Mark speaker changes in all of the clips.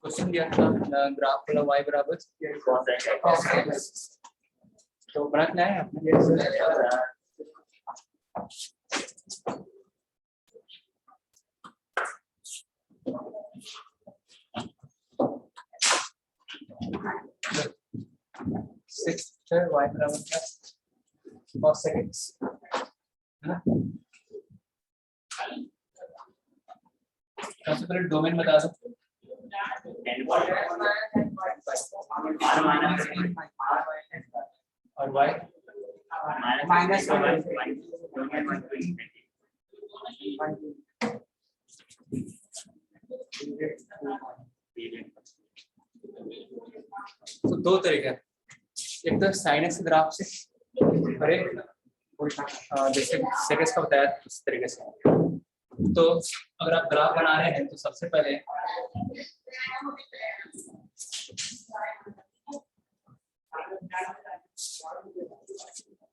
Speaker 1: Question दिया था graph वाला y बराबर तो बनाना है आपने। y बराबर क्या cos x है ना। सबसे पहले डोमेन बता दो। और y
Speaker 2: माइनस
Speaker 1: तो दो तरीके, एक तो साइन एक्स ग्राफ से और एक जैसे सेकंड का बताया उस तरीके से। तो अगर आप ग्राफ बना रहे हैं तो सबसे पहले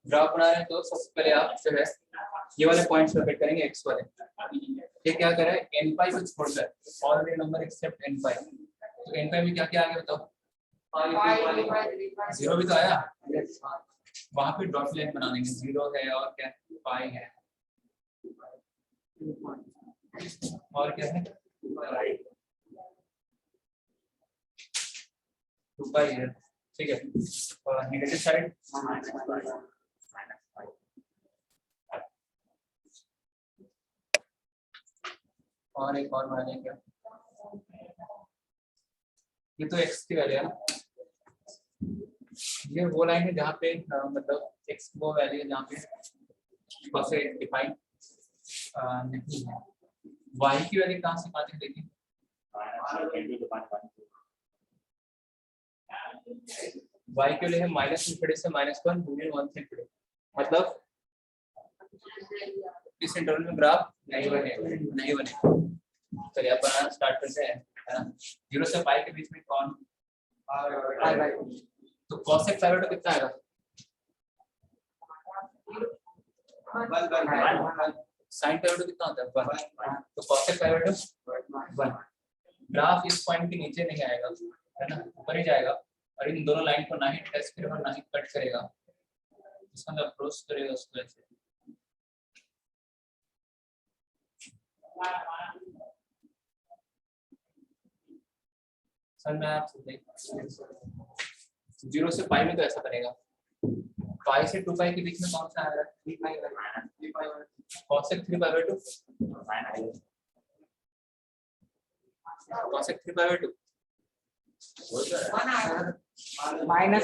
Speaker 1: ग्राफ बना रहे हैं तो सबसे पहले आप जो है ये वाले पॉइंट्स लोकेट करेंगे एक्स वाले। ये क्या कर रहा है एन पाई को छोड़कर ऑल नंबर एक्सेप्ट एन पाई। तो एन पाई में क्या क्या आ गया बताओ। जीरो भी तो आया, वहां पे डॉट लाइन बना देंगे। जीरो है और क्या पाई है और क्या है 2 पाई है। ठीक है और नेगेटिव साइड और एक और बना क्या ये तो x की वैल्यू है ना। ये वो लाइन है जहाँ पे मतलब x वो वैल्यू है जहाँ पे से डिफाइन नहीं है। y की वैल्यू कहाँ से पाते हैं देखिए। y की वैल्यू है माइनस इनफिनिटी से -1 यूनियन 1 से इनफिनिटी। मतलब इस इंटरवल में ग्राफ नहीं बने। चलिए आप बनाना स्टार्ट करते हैं है ना। 0 से पाई के बीच में कौन तो cos x पाई कितना आएगा। sin पाई कितना होता है 1। तो cos x पाई 1। ग्राफ इस पॉइंट के नीचे नहीं आएगा है ना, ऊपर ही जाएगा और इन दोनों लाइन को ना ही टच करेगा और ना ही कट करेगा। इसका अप्रोच करेगा उसको ऐसे। सर मैं आप 0 से पाई में तो ऐसा बनेगा। पाई से 2 पाई के बीच में कौन सा आ रहा है 3 पाई cos x 3 पाई 2 cos x 3 पाई 2
Speaker 2: -1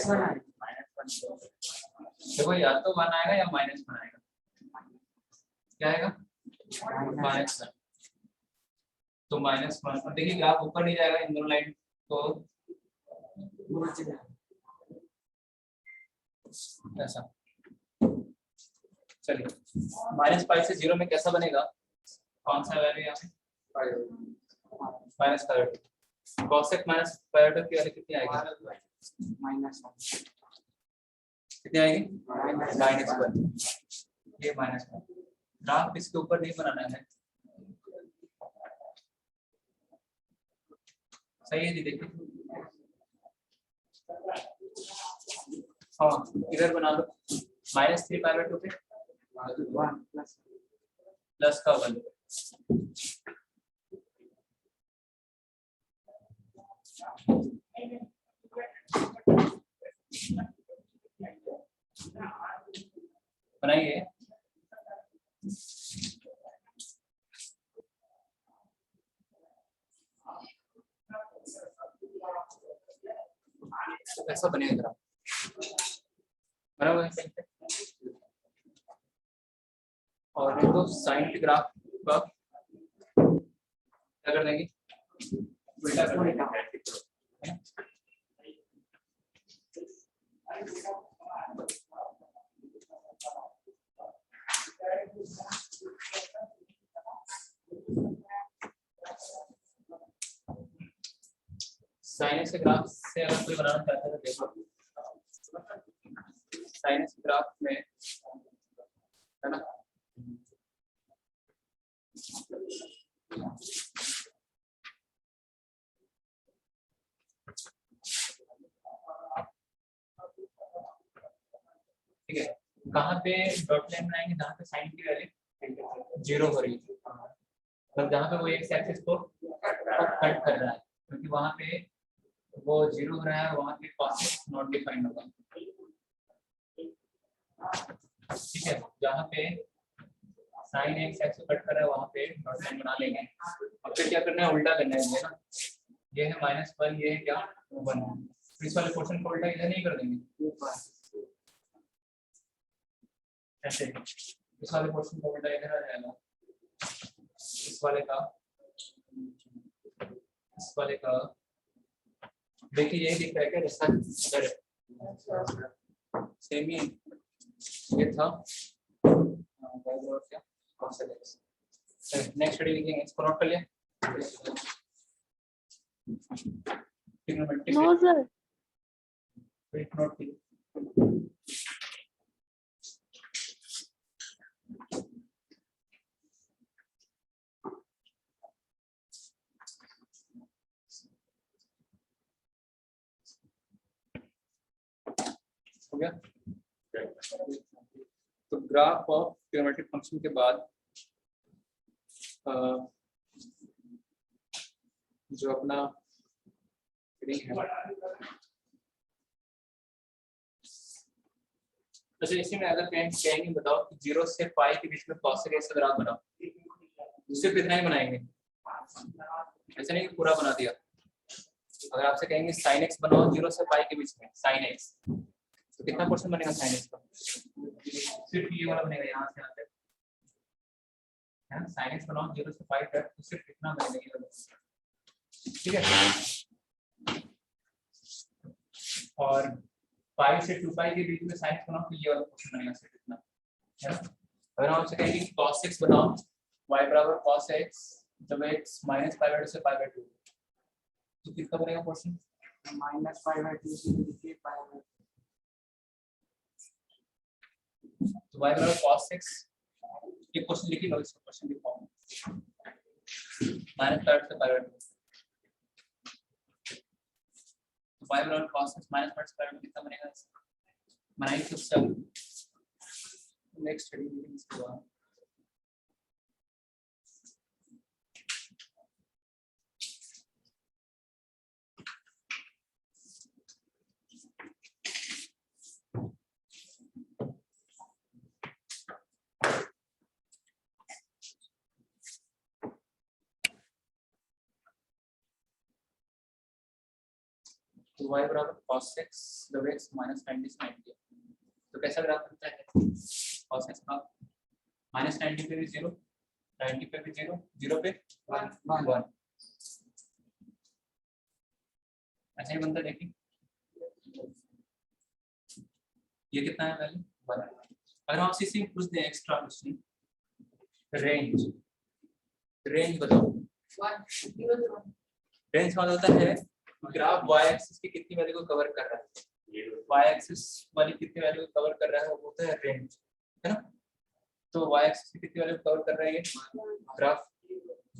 Speaker 1: देखो या तो 1 आएगा या -1 आएगा। क्या आएगा -1। तो -1 देखिए ग्राफ ऊपर नहीं जाएगा इन दोनों लाइन तो ऐसा। चलिए -पाई से 0 में कैसा बनेगा कौन सा वैल्यू यहाँ पे -पाई 2 cos x -पाई 2 की वैल्यू कितनी आएगी
Speaker 2: -1
Speaker 1: कितनी आएगी -1। ये -1 ग्राफ इसके ऊपर नहीं बनाना है। सही है जी देखिए। हाँ इधर बना लो -3 पाई 2 पे
Speaker 2: 1
Speaker 1: प्लस का 1। बनाइए तो कैसा बनेगा ग्राफ बना हुआ है। और नहीं तो साइन के ग्राफ का क्या कर देंगे उल्टा कर देंगे। साइन के ग्राफ से अगर कोई बनाना चाहता है तो देखो साइन एक्स ग्राफ में, है ना, ठीक है, कहाँ पे डॉट लाइन बनाएंगे जहाँ पे साइन की वैल्यू 0 हो रही है, मतलब जहाँ पे वो एक्स एक्सिस को कट कर रहा है, क्योंकि वहाँ पे वो 0 हो रहा है, वहाँ पे कॉस नॉट डिफाइंड होगा, ठीक है, जहाँ पे साइन एक्स एक्स को कट कर रहा है वहाँ पे डॉट लाइन बना लेंगे। अब फिर क्या करना है, उल्टा करना है ना, ये है -1, ये है क्या 1, इस वाले पोर्शन को उल्टा इधर नहीं कर देंगे, ऐसे इस वाले पोर्शन को उल्टा इधर आ जाएगा, इस वाले का देखिए यही दिख रहा है क्या रास्ता इधर सेम ही ये था, नेक्स्ट स्टडी लिखेंगे, इसको नोट कर लिया, ट्रिग्नोमेट्रिक
Speaker 3: नो सर
Speaker 1: नोट की हो गया। तो ग्राफ ऑफ ट्रिग्नोमेट्रिक फंक्शन के बाद जो अपना है, तो इसी में अगर कहेंगे बताओ कि 0 से पाई के बीच में cos x का ग्राफ बनाओ, सिर्फ इतना ही बनाएंगे, ऐसे नहीं कि पूरा बना दिया। अगर आपसे कहेंगे sin x बनाओ 0 से पाई के बीच में sin x, तो कितना पोर्शन बनेगा sin x का, सिर्फ ये वाला बनेगा यहाँ से यहाँ तक, है ना, sin x बनाओ 0 से पाई तक, तो सिर्फ कितना बनेगा, ठीक है, और पाई से 2 पाई के बीच में sin x बनाओ तो ये वाला पोर्शन बनेगा सिर्फ इतना, है ना। अगर हम आपसे कहेंगे कि cos x बनाओ y बराबर cos x जब x -π/2 से π/2, तो कितना बनेगा पोर्शन,
Speaker 2: -π/2 से लेके π/2,
Speaker 1: तो y बराबर cos x, ये क्वेश्चन लिख लो, इसको क्वेश्चन लिखो -π/2 से π/2, तो y बराबर cos x -π/2 से π/2 कितना बनेगा, बनाइए खुद से, नेक्स्ट स्टडी मीटिंग इसके बाद। तो y बराबर cos x जब x -90 से 90, तो कैसा ग्राफ बनता है, cos x का -90 पे भी 0, 90 पे भी 0, 0 पे 1, ऐसा ही बनता है, देखिए ये कितना है वैल्यू 1। अगर हम आपसे इसी पूछ दें एक्स्ट्रा क्वेश्चन, रेंज बताओ, रेंज का मतलब होता है ग्राफ y एक्सिस की कितनी वैल्यू को कवर कर रहा है, y एक्सिस वाली कितनी वैल्यू को कवर कर रहा है वो होता है रेंज, है ना। तो y एक्सिस की कितनी वैल्यू को कवर कर रहा है ये ग्राफ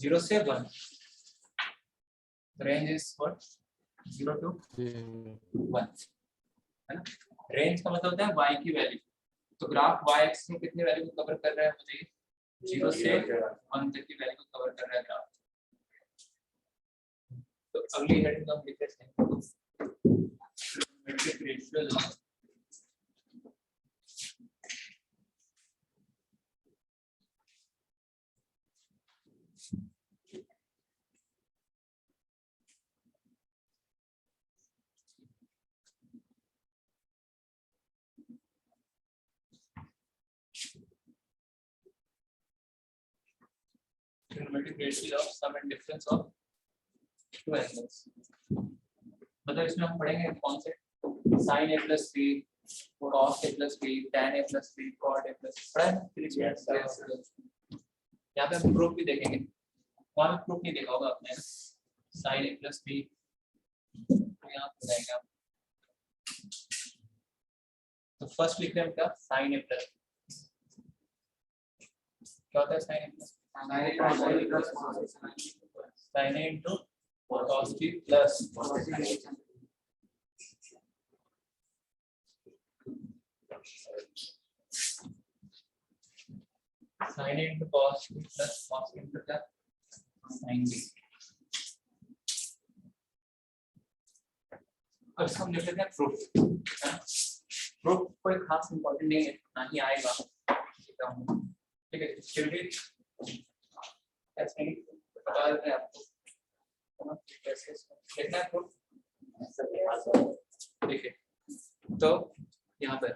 Speaker 1: 0 से 1, रेंज इज व्हाट 0 to 1, है ना। रेंज का मतलब होता है y की वैल्यू, तो ग्राफ y एक्सिस में कितनी वैल्यू को कवर कर रहा है, मुझे 0 से 1 तक की वैल्यू को कवर कर रहा है ग्राफ। तो अगली हेडिंग हम लिख लेते हैं trigonometric ratios of trigonometric ratio of sum and difference of two angles, मतलब इसमें हम पढ़ेंगे कौन से sin a plus b, cos a plus b, tan a plus b, cot a plus पढ़ा है ना। यहाँ पे हम प्रूफ भी देखेंगे, वहाँ पे प्रूफ नहीं देखा होगा आपने, sin a plus b, यहाँ पे जाएगा तो फर्स्ट लिख रहे हैं क्या, साइन ए प्लस, क्या होता है sine A plus, sine A into cos B plus sine A into cos B plus cos into क्या, साइन बी। अब इसको हम लिख लेते हैं प्रूफ। प्रूफ कोई खास इंपॉर्टेंट नहीं है, ना ही आएगा, ठीक है। फिर भी ऐसे ही बता देते हैं आपको कैसे लिखना है प्रूफ। ठीक है, तो यहाँ पर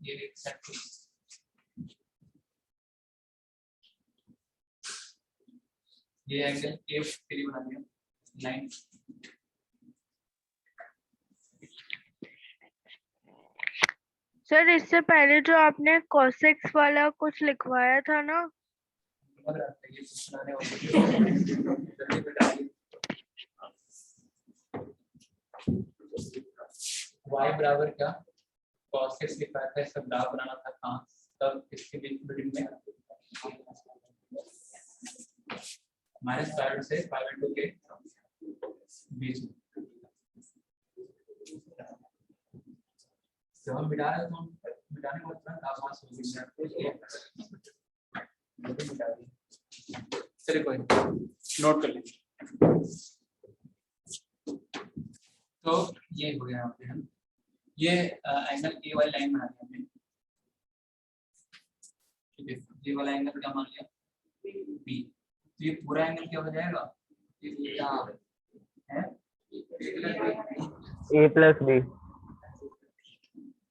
Speaker 1: ये ये एंगल ए थ्री बना दिया लाइन।
Speaker 3: सर इससे पहले जो आपने कोसेक्स वाला कुछ लिखवाया था ना,
Speaker 1: ये बनाने जल्दी बताइए। y बराबर क्या, cos x लिखा था, इसका ग्राफ बनाना था कहाँ, तब इसके बीच में माइनस पाई से पाई 2 के बीच में जब हम मिटा रहे हैं तो हम मिटाने का मतलब आसपास हो गया। चलिए कोई नोट कर लीजिए। तो ये हो गया यहाँ पे हम ये एंगल ए वाली लाइन बना दिया हमने, ठीक है। ये वाला एंगल क्या मान लिया, बी। तो ये पूरा एंगल क्या हो जाएगा,
Speaker 4: ए प्लस बी,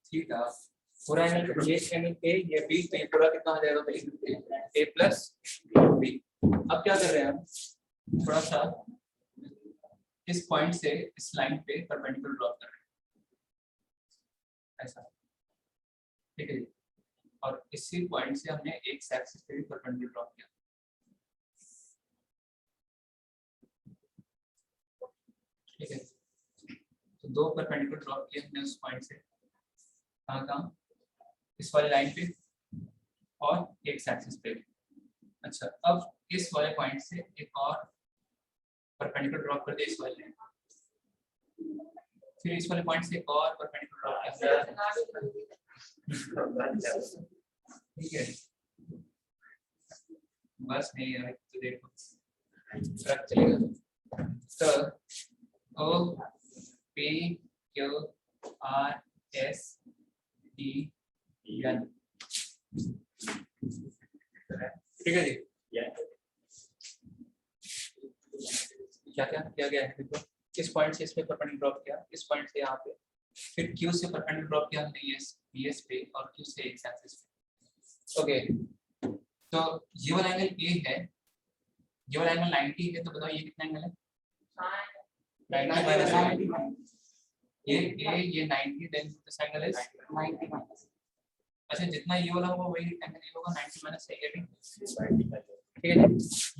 Speaker 1: ठीक है। पूरा एंगल ये एंगल ए, ये बी, तो ये पूरा कितना हो जाएगा, ए प्लस बी। अब क्या कर रहे हैं हम, थोड़ा सा इस पॉइंट से इस लाइन पे परपेंडिकुलर ड्रॉ कर रहे हैं ऐसा, ठीक है जी। और इसी पॉइंट से हमने एक एक्सिस पे भी परपेंडिकुलर ड्रॉ किया, ठीक है। तो दो परपेंडिकुलर ड्रॉ किए हमने उस पॉइंट से, कहाँ इस वाली लाइन पे और एक एक्सिस पे। अच्छा, अब इस वाले पॉइंट से एक और परपेंडिकुलर ड्रॉ कर दिया इस वाले लाइन, फिर इस वाले पॉइंट से एक और परपेंडिकुलर ड्रॉ किया, ठीक है। बस नहीं है तो देखो ट्रैक चलेगा। तो O P Q R S T N, ठीक है जी। क्या क्या किया गया है देखो, किस पॉइंट से इसमें परपेंडिकुलर ड्रॉप किया, इस पॉइंट से यहाँ पे, फिर Q से परपेंडिकुलर ड्रॉप किया हमने ये पे, और Q से एक्स एक्सिस पे। ओके, तो ये वाला एंगल A है, ये वाला एंगल 90 है, तो बताओ ये कितना एंगल है, 90 माइनस ये A, ये 90, देन दिस एंगल इज 90। अच्छा, जितना ये वाला होगा वही एंगल ये होगा, 90 माइनस A, ठीक है।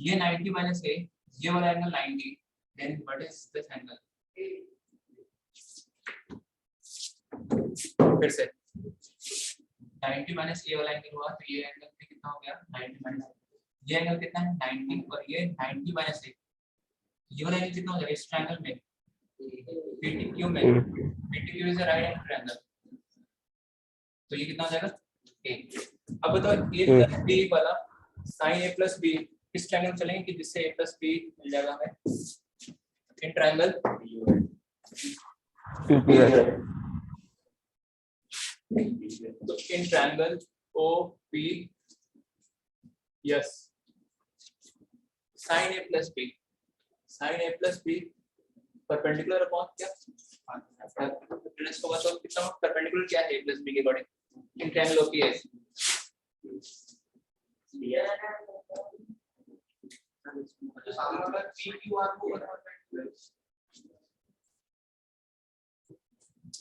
Speaker 1: ये 90 माइनस A, ये वाला angle 90, then what is this angle, फिर से 90 माइनस A वाला एंगल हुआ, तो ये एंगल पे कितना हो गया, 90 माइनस, ये एंगल कितना है 90, और ये 90 माइनस A, ये वाला एंगल कितना हो जाएगा इस ट्रायंगल में, PTQ में, PTQ is a right angle triangle, तो ये कितना हो जाएगा A। अब बताओ A प्लस B वाला sin A प्लस B किस ट्रायंगल चलेंगे कि जिससे A प्लस B मिल जाएगा हमें, इन ट्रायंगल तो in triangle OP, yes, sin A plus B, sin A plus B perpendicular upon क्या, इसको बताओ कितना परपेंडिकुलर क्या है A प्लस B के according, in triangle OPS,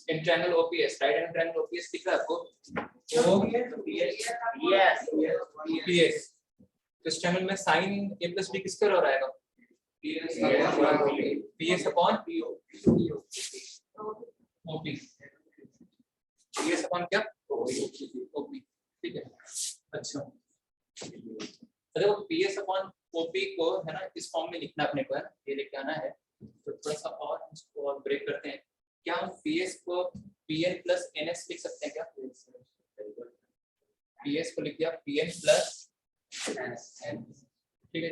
Speaker 1: in triangle OPS, right angle triangle OPS दिख रहा है आपको, OPS। तो इस ट्रायंगल में साइन A प्लस B किसके बराबर आएगा? PS upon OP। PS upon क्या? OP। ठीक है। अच्छा, तो देखो PS अपॉन OP को है ना इस फॉर्म में लिखना अपने को है, ये लेके आना है। तो थोड़ा सा और इसको और ब्रेक करते हैं। क्या हम PS को PN प्लस NS लिख सकते हैं क्या? PS को लिख दिया PN प्लस NS, ठीक है।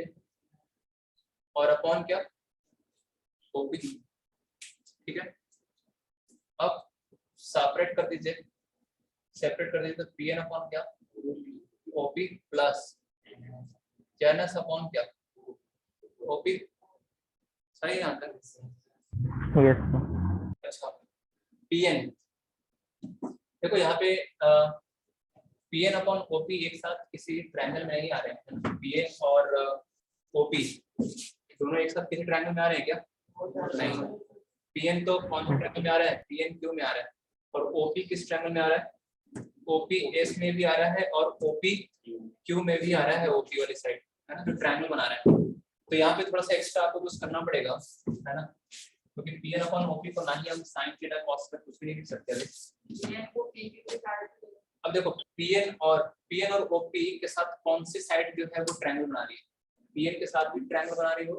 Speaker 1: और अपॉन क्या? OP, ठीक है। अब सेपरेट कर दीजिए, तो PN अपॉन क्या? OP प्लस NS अपॉन क्या? OP। सही आंसर।
Speaker 4: यस
Speaker 1: अच्छा, PN देखो यहाँ पे PN अपॉन OP एक साथ किसी ट्रायंगल में नहीं आ रहे हैं। PN और OP दोनों एक साथ किसी ट्रायंगल में आ रहे हैं क्या? नहीं। PN तो कौन से ट्रायंगल में आ रहा है? PNQ में आ रहा है। और OP किस ट्रायंगल में आ रहा है? OPS में भी आ रहा है और OPQ में भी आ रहा है, OP वाली साइड है ना, जो ट्रायंगल बना रहा है। तो यहाँ पे थोड़ा सा एक्स्ट्रा आपको कुछ करना पड़ेगा है ना, क्योंकि PN अपॉन OP को ना ही हम साइन थीटा कॉस कर कुछ भी नहीं लिख सकते। अब देखो PN और OP के साथ कौन सी साइड जो है वो ट्रायंगल बना रही है? PN के साथ भी ट्रायंगल बना रही हो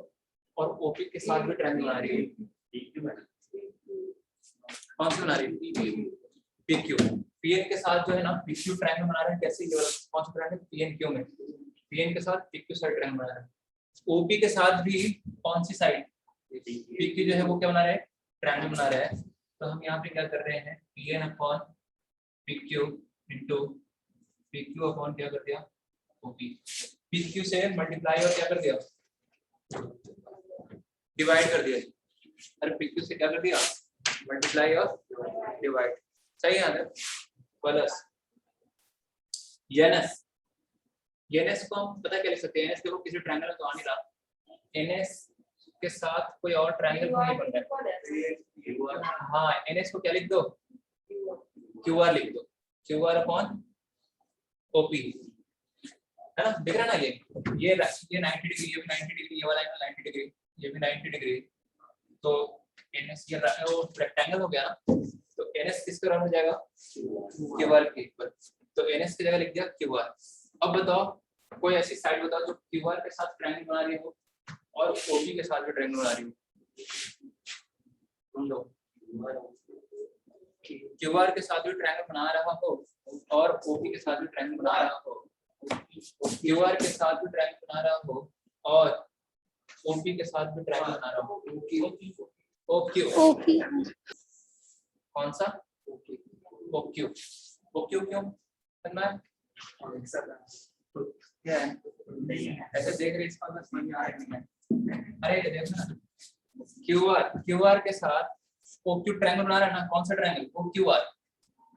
Speaker 1: और OP के साथ भी ट्रायंगल बना रही है। कौन सी बना रही है? PQ। PN के साथ जो है ना PQ ट्रायंगल बना रहे हैं। कैसे? ये वाला कौन सा ट्रायंगल? PNQ में PN के साथ PQ साइड ट्रायंगल बना रहे हैं। OP के साथ भी कौन सी साइड? PQ जो है वो क्या बना रहे हैं? ट्रायंगल बना रहा है। तो हम यहाँ पे क्या कर रहे हैं? PN upon PQ into PQ upon क्या कर दिया? OP। PQ से मल्टीप्लाई और क्या कर दिया? डिवाइड कर दिया। अरे PQ से क्या कर दिया? मल्टीप्लाई और डिवाइड। सही है। प्लस NS को हम पता क्या लिख सकते हैं? NS देखो किसी ट्रायंगल में तो आ नहीं रहा। NS के साथ कोई और ट्रायंगल क्यों नहीं बन रहा है? हाँ, NS को क्या लिख दो? QR लिख दो। QR अपॉन OP है ना, दिख रहा है ना? ये 90 डिग्री, ये भी 90 डिग्री, ये वाला एंगल 90 डिग्री, ये भी 90 डिग्री। तो NS ये रेक्टेंगल हो गया ना, तो NS किसके बराबर हो जाएगा? QR के ऊपर। तो NS की जगह लिख दिया QR। अब बताओ कोई ऐसी साइड बताओ जो QR के साथ ट्रायंगल बना रही हो और OP के साथ भी ट्रायंगल बना रही हो। तुम लोग QR के साथ भी ट्रायंगल बना रहा हो और OP के साथ भी ट्रायंगल बना रहा हो। QR के साथ भी ट्रायंगल बना रहा हो और OP के साथ भी ट्रायंगल बना रहा हो। OQ कौन सा? OQ क्यों करना है? क्या है? ऐसे देख रहे इसका मतलब समझ में आ रहा है। अरे देखो ना, QR के साथ OQ ट्रायंगल बना रहा है ना। कौन सा ट्रायंगल?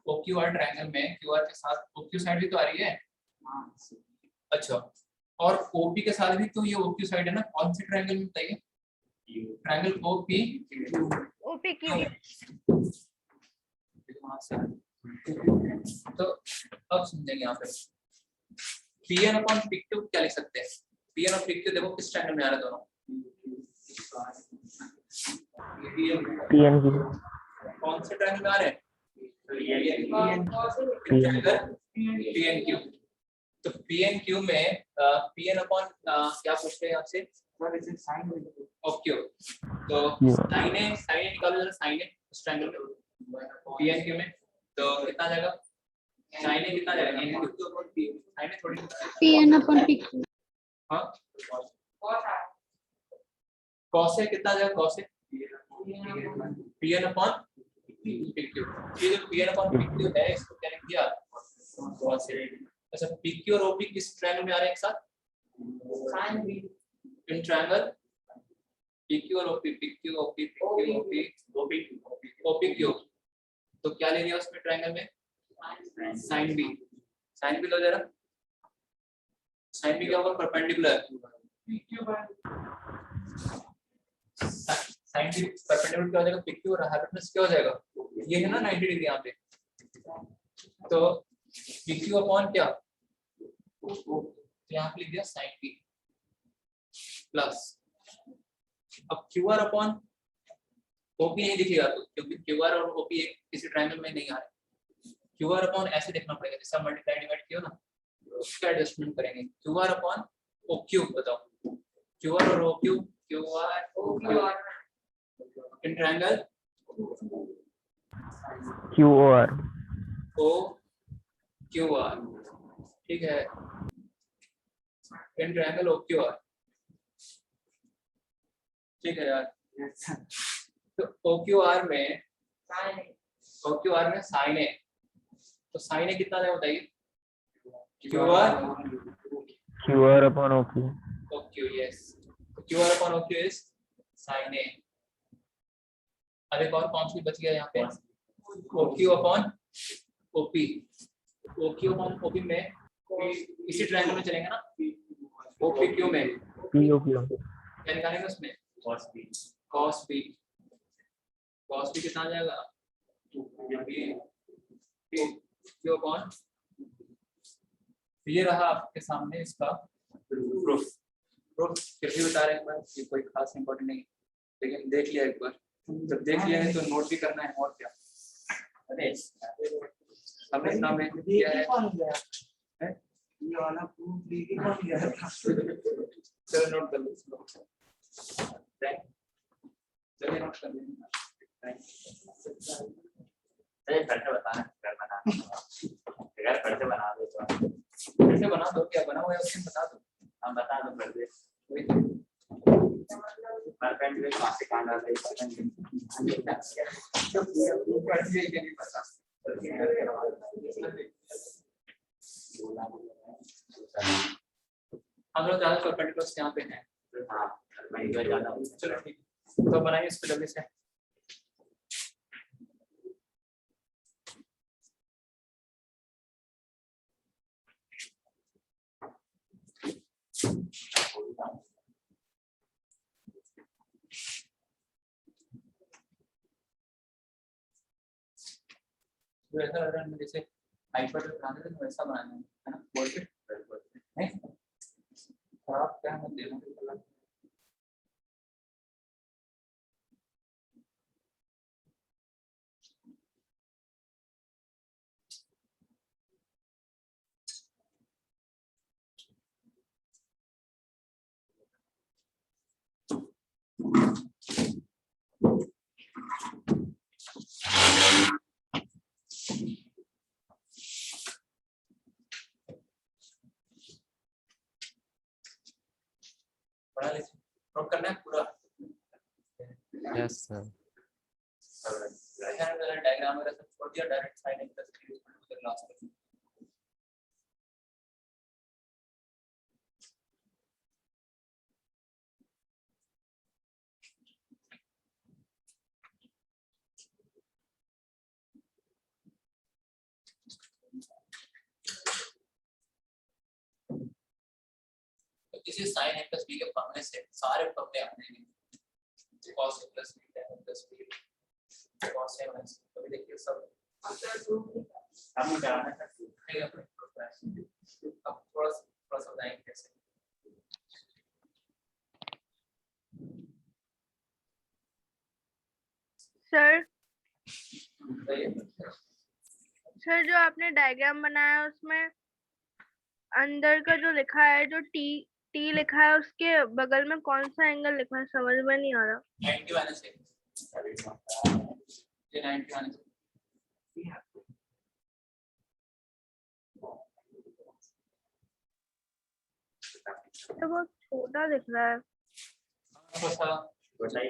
Speaker 1: OQR ट्रायंगल में QR के साथ OQ साइड भी तो आ रही है। अच्छा, और OP के साथ भी तो ये OQ साइड है ना। कौन से ट्रायंगल में बताइए? Triangle OPQ। तो अब समझेंगे यहाँ पे PN अपॉन PQ क्या लिख सकते हैं? PN और PQ देखो किस ट्रायंगल में आ रहा है दोनों?
Speaker 4: PNQ।
Speaker 1: कौन से ट्रायंगल में आ रहे हैं? PNQ। तो PNQ में PN अपॉन क्या पूछ रहे हैं आपसे? OQ। तो साइन ए निकालो जरा। साइन ए उस ट्रायंगल में PNQ में तो कितना जाएगा? साइन ए कितना जाएगा? साइन ए थोड़ी
Speaker 3: PN अपॉन PQ।
Speaker 1: हाँ, cos ए कितना जाएगा? cos ए PN अपॉन PQ। ये जो PN अपॉन PQ है इसको क्या लिख दिया? cos ए। अच्छा, PQ और OP किस ट्रायंगल में आ रहे हैं एक साथ? इन ट्रायंगल PQ और OP, PQ OP, OPQ। तो क्या ले लिया उसमें ट्रायंगल में? साइन बी लो जरा। साइन बी क्या होगा? परपेंडिकुलर। साइन बी परपेंडिकुलर क्या हो जाएगा? PQ और हाइपोटेनस क्या हो जाएगा? ये है ना 90 डिग्री यहाँ पे। तो PQ अपॉन क्या, तो यहाँ पे लिख दिया sin P प्लस, अब QR अपॉन OP नहीं दिखेगा तो, क्योंकि QR और OP किसी ट्रायंगल में नहीं आ रहे। QR अपॉन ऐसे देखना पड़ेगा, जैसे आप मल्टीप्लाई डिवाइड किया ना, उसका एडजस्टमेंट करेंगे। QR अपॉन OQ बताओ, QR और OQ, QR in triangle
Speaker 4: QOR
Speaker 1: OQR, ठीक है, इन ट्रायंगल OQR, ठीक है यार। तो OQR में sin A, तो sin A कितना है बताइए,
Speaker 4: QR upon OQ
Speaker 1: OQ, yes, QR upon OQ is sin A। अब एक और कॉन्सेप्ट बच गया यहाँ पे, OQ upon OP, OQ upon OP में इसी ट्रायंगल में चलेंगे ना, OPQ में
Speaker 4: POQ
Speaker 1: क्या निकालेंगे उसमें, cos B कितना आ जाएगा, Q upon, ये रहा आपके सामने इसका प्रूफ फिर भी बता रहे हैं एक बार, ये कोई खास इंपॉर्टेंट नहीं, लेकिन देख लिया एक बार, जब देख लिया है तो नोट भी करना है, और क्या। अरे हमने इतना में किया है,
Speaker 2: ये वाला प्रूफ लेके कौन गया था?
Speaker 1: चलो नोट कर लो, चलिए नोट कर लेंगे। कैसे बना दो, क्या बना हुआ है उसमें बता दो, हम बता दो कर दे, वही तो हम लोग ज्यादा परपेंडिकुलर्स यहाँ पे हैं, चलो ठीक है, तो बनाइए इसको जल्दी से। ऐसा लग रहा है जैसे हाइपर बनाते थे वैसा बनाना है ना, बोल के नहीं खराब क्या मत देना। बड़ा लिस्ट नोट करना है पूरा।
Speaker 5: Yes sir.
Speaker 1: डायग्राम वगैरह सब छोड़ दिया, डायरेक्ट साइन एक तस्वीर उधर क्लास में। इसी साइन ए प्लस बी के फॉर्मूले से सारे फॉर्मूले आते हैं, cos a plus b tan a plus b cos a minus, तो देखिए सब हम कराना है, ठीक है। अब थोड़ा सा बताएंगे कैसे।
Speaker 3: सर जो आपने डायग्राम बनाया उसमें अंदर का जो लिखा है, जो टी लिखा है, उसके बगल में कौन सा एंगल लिखा है, समझ में नहीं आ रहा।
Speaker 1: 90 माइनस ये 90 माइनस
Speaker 3: तो बहुत छोटा दिख रहा है।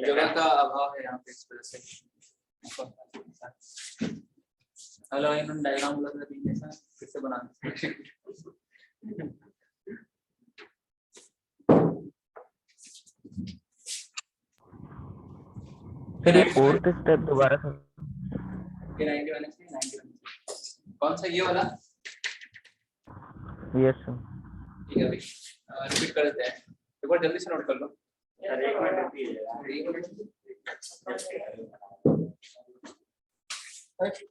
Speaker 1: जगह का अभाव है यहाँ पे, इस वजह से। हेलो इन्होंने डायग्राम लगा दिया था, फिर से बना
Speaker 4: फिर फोर्थ स्टेप दोबारा से
Speaker 1: 90 माइनस 90 कौन सा ये वाला?
Speaker 4: Yes sir.
Speaker 1: ठीक है भाई, रिपीट कर देते हैं एक बार, जल्दी से नोट कर लो।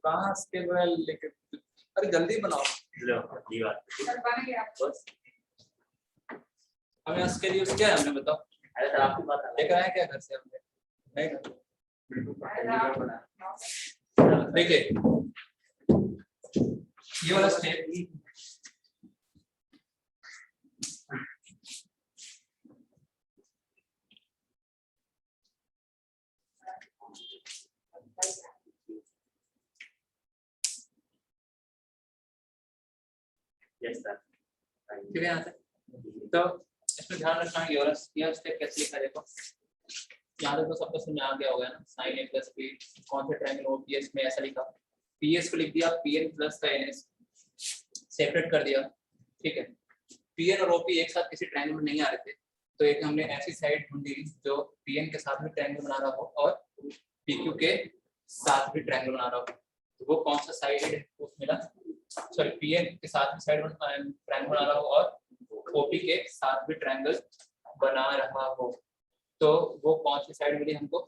Speaker 1: कहाँ स्टेबल लेके अरे जल्दी बनाओ। बस हमें उसके लिए क्या है हमने बताओ, लेकर आए क्या घर से हमने, नहीं देखिए ये वाला स्टेप ठीक है यहाँ से। तो इसमें ध्यान रखना ये स्टेप कैसे लिखा देखो, यहाँ तक तो सबको समझ आ गया होगा ना, साइन ए प्लस बी कौन से ट्रायंगल ओपीएस में ऐसा लिखा, पीएस को लिख दिया पीएन प्लस का एनएस सेपरेट कर दिया, ठीक है। पीएन और ओपी एक साथ किसी ट्रायंगल में नहीं आ रहे थे, तो एक हमने ऐसी साइड ढूंढी जो पीएन के साथ भी ट्रायंगल बना रहा हो और पीक्यू के साथ भी ट्रायंगल बना रहा हो, तो वो कौन सा साइड मिला, सॉरी पीएन के साथ भी साइड ट्रायंगल बना रहा हो और ओपी के साथ भी ट्रायंगल बना रहा हो, तो वो कौन सी साइड मिली हमको,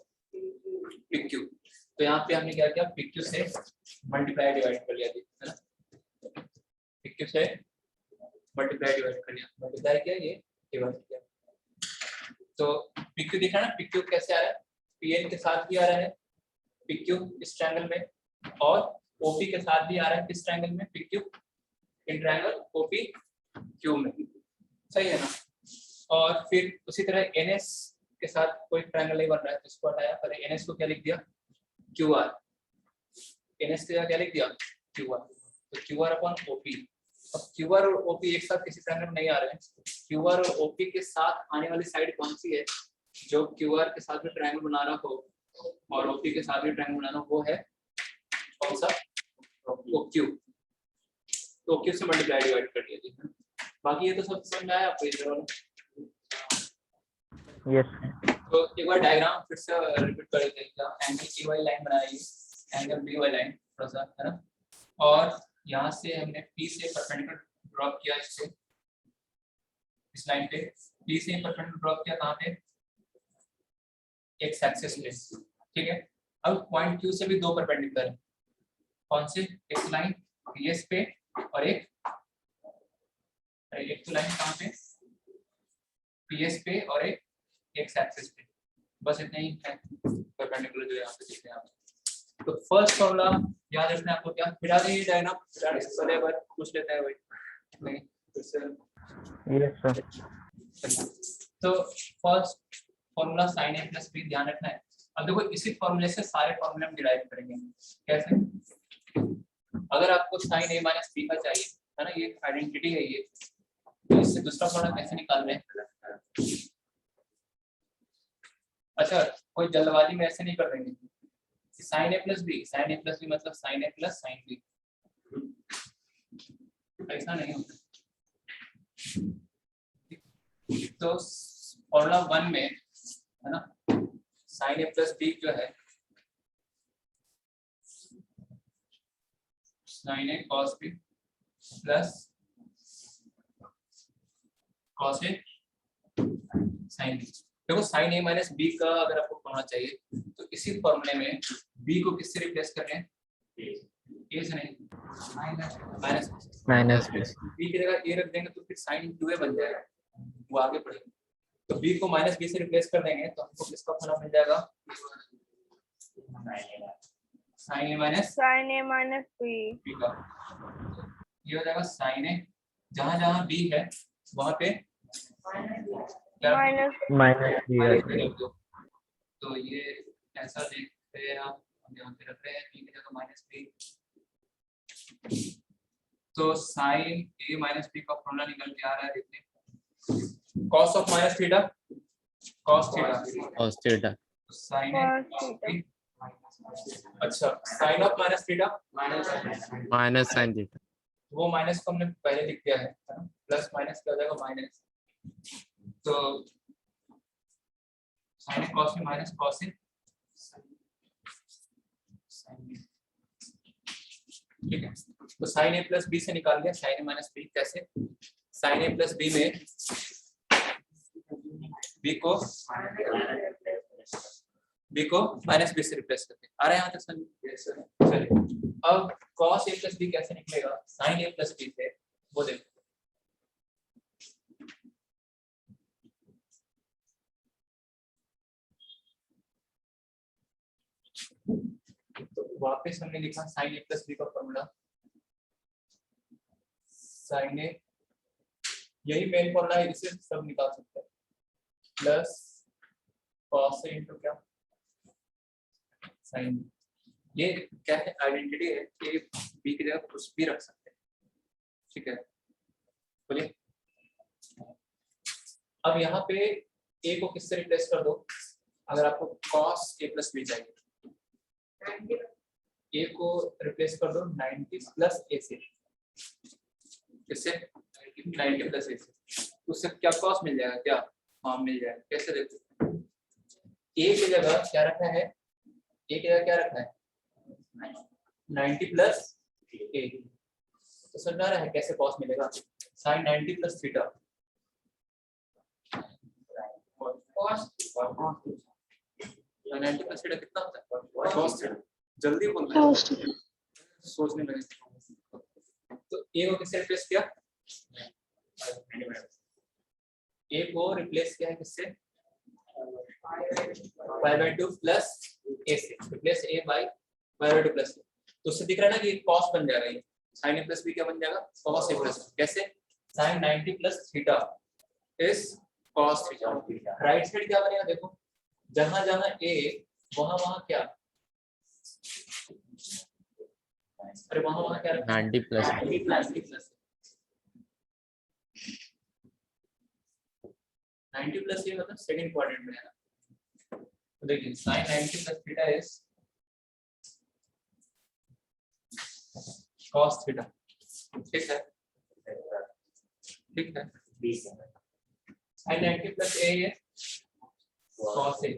Speaker 1: PQ। तो यहाँ पे हमने क्या किया, PQ से मल्टीप्लाई डिवाइड कर लिया, है ना, PQ से मल्टीप्लाई डिवाइड कर लिया, मल्टीप्लाई किया ये डिवाइड किया, तो PQ दिखा ना, PQ कैसे आ रहा है, PN के साथ भी आ रहा है PQ इस ट्रायंगल में, और OP के साथ भी आ रहा है किस ट्रायंगल में, PQ इन ट्रायंगल OPQ में, सही है ना। और फिर उसी तरह NS के साथ कोई ट्रायंगल नहीं बन रहा है तो इसको हटाया, पहले NS को क्या लिख दिया QR, NS को क्या लिख दिया QR, तो QR अपॉन OP। अब QR और OP एक साथ किसी ट्रायंगल में नहीं आ रहे हैं, QR और OP के साथ आने वाली साइड कौन सी है, जो QR के साथ भी ट्रायंगल बना रहा हो और OP के साथ भी ट्रायंगल बनाना हो, वो है कौन सा, OQ। तो OQ से मल्टीप्लाई डिवाइड कर दिया, बाकी ये तो सब समझ में आया आपको इधर वाला।
Speaker 4: यस
Speaker 1: तो एक बार डायग्राम फिर से रिपीट कर देते हैं, एंगल ए वाली लाइन बनाई, एंगल बी वाली लाइन थोड़ा सा, है ना, और यहाँ से हमने P से परपेंडिकुलर ड्रॉप किया, इससे इस लाइन पे P से परपेंडिकुलर ड्रॉप किया, कहाँ पे, एक्स एक्सिस पे, ठीक है। अब पॉइंट Q से भी दो परपेंडिकुलर है, कौन से, एक लाइन PS पे और एक तो लाइन कहाँ पे, PS पे और एक एक्स एक्सिस पे, बस इतना ही है परपेंडिकुलर जो यहाँ पे दिख रहे हैं आप। तो फर्स्ट फॉर्मूला याद रखना है आपको, क्या मिटा देंगे डायग्राम, पहले बार पूछ लेता है भाई, नहीं फिर से,
Speaker 4: यस सर।
Speaker 1: तो first formula sine A plus B ध्यान रखना है। अब देखो इसी फॉर्मूले से सारे फॉर्मूले हम डिराइव करेंगे, कैसे, अगर आपको साइन ए माइनस बी का चाहिए, है ना, ये आइडेंटिटी है ये, तो इससे दूसरा फॉर्मूला कैसे निकाल रहे हैं, अच्छा कोई जल्दबाजी में ऐसे नहीं कर देंगे, साइन ए प्लस बी मतलब sign A plus sine B, ऐसा नहीं होता। तो फॉर्मूला 1 में, है ना, साइन ए प्लस बी जो है sine A cos B plus cos A sine B. देखो साइन ए माइनस बी का अगर आपको होना चाहिए तो इसी फॉर्मूले में बी को किससे रिप्लेस कर रहे हैं, ए से नहीं, माइनस बी की जगह ए रख देंगे तो फिर साइन 2a बन जाएगा, वो आगे पढ़ेंगे। तो बी को माइनस बी से रिप्लेस कर देंगे तो हमको किसका फॉर्मूला मिल जाएगा, साइन ए माइनस बी का, ये हो जाएगा साइन ए, जहां जहां बी है वहां पे
Speaker 4: माइनस
Speaker 1: बी, तो ये ऐसा देखते हैं आप, हम यहाँ पे रख रहे हैं बी की जगह माइनस बी, तो साइन ए माइनस बी का फॉर्मूला निकल के आ रहा है, देखते cos of minus theta, cos theta, sine A, अच्छा sine of minus theta
Speaker 5: minus sine theta,
Speaker 1: वो माइनस को हमने पहले लिख दिया है ना, प्लस माइनस क्या हो जाएगा माइनस, तो साइन कॉस में माइनस कॉस है, ठीक है। तो साइन ए प्लस बी से निकाल दिया साइन ए माइनस बी, कैसे, साइन ए प्लस बी में बी को माइनस बी से रिप्लेस करते हैं, आ रहा है यहाँ तक समझ, चलिए अब cos a plus b कैसे निकलेगा sin a plus b से, वो देखो। तो वापस हमने लिखा sin a plus b का फॉर्मूला, sin a, यही मेन फॉर्मूला है, इसे सब निकाल सकते हैं, प्लस cos a इंटू क्या sin, ये क्या है आइडेंटिटी है कि b की जगह कुछ भी रख सकते हैं, ठीक है। बोलिए अब यहाँ पे a को किससे रिप्लेस कर दो, अगर आपको cos a plus b चाहिए, a को रिप्लेस कर दो 90 प्लस a से, किससे 90 प्लस a से, उससे क्या cos मिल जाएगा क्या, हाँ मिल जाएगा। कैसे देखो, a की जगह क्या रखा है, a की जगह क्या रखा है 90 प्लस a, तो समझ आ रहा है कैसे cos मिलेगा, sin 90 plus theta, cos 90 plus theta कितना होता है cos थीटा, जल्दी बोलना है, सोचने लगे। तो a को किससे रिप्लेस किया, a को रिप्लेस किया है किससे, pi/2 प्लस a से, replace a by pi/2 plus, तो उससे दिख रहा है ना कि cos बन जाएगा, ये sin a प्लस b क्या बन जाएगा cos a प्लस, कैसे sin 90 plus theta is cos theta, right side क्या बनेगा देखो, जहां जहां a वहां वहां क्या, अरे वहां क्या
Speaker 5: 90 प्लस
Speaker 1: 90 प्लस 90 प्लस ये मतलब सेकंड क्वाड्रेंट में है ना, तो देखिए sin 90 plus theta is cos theta, ठीक है, ठीक है, sin 90 प्लस a है cos a,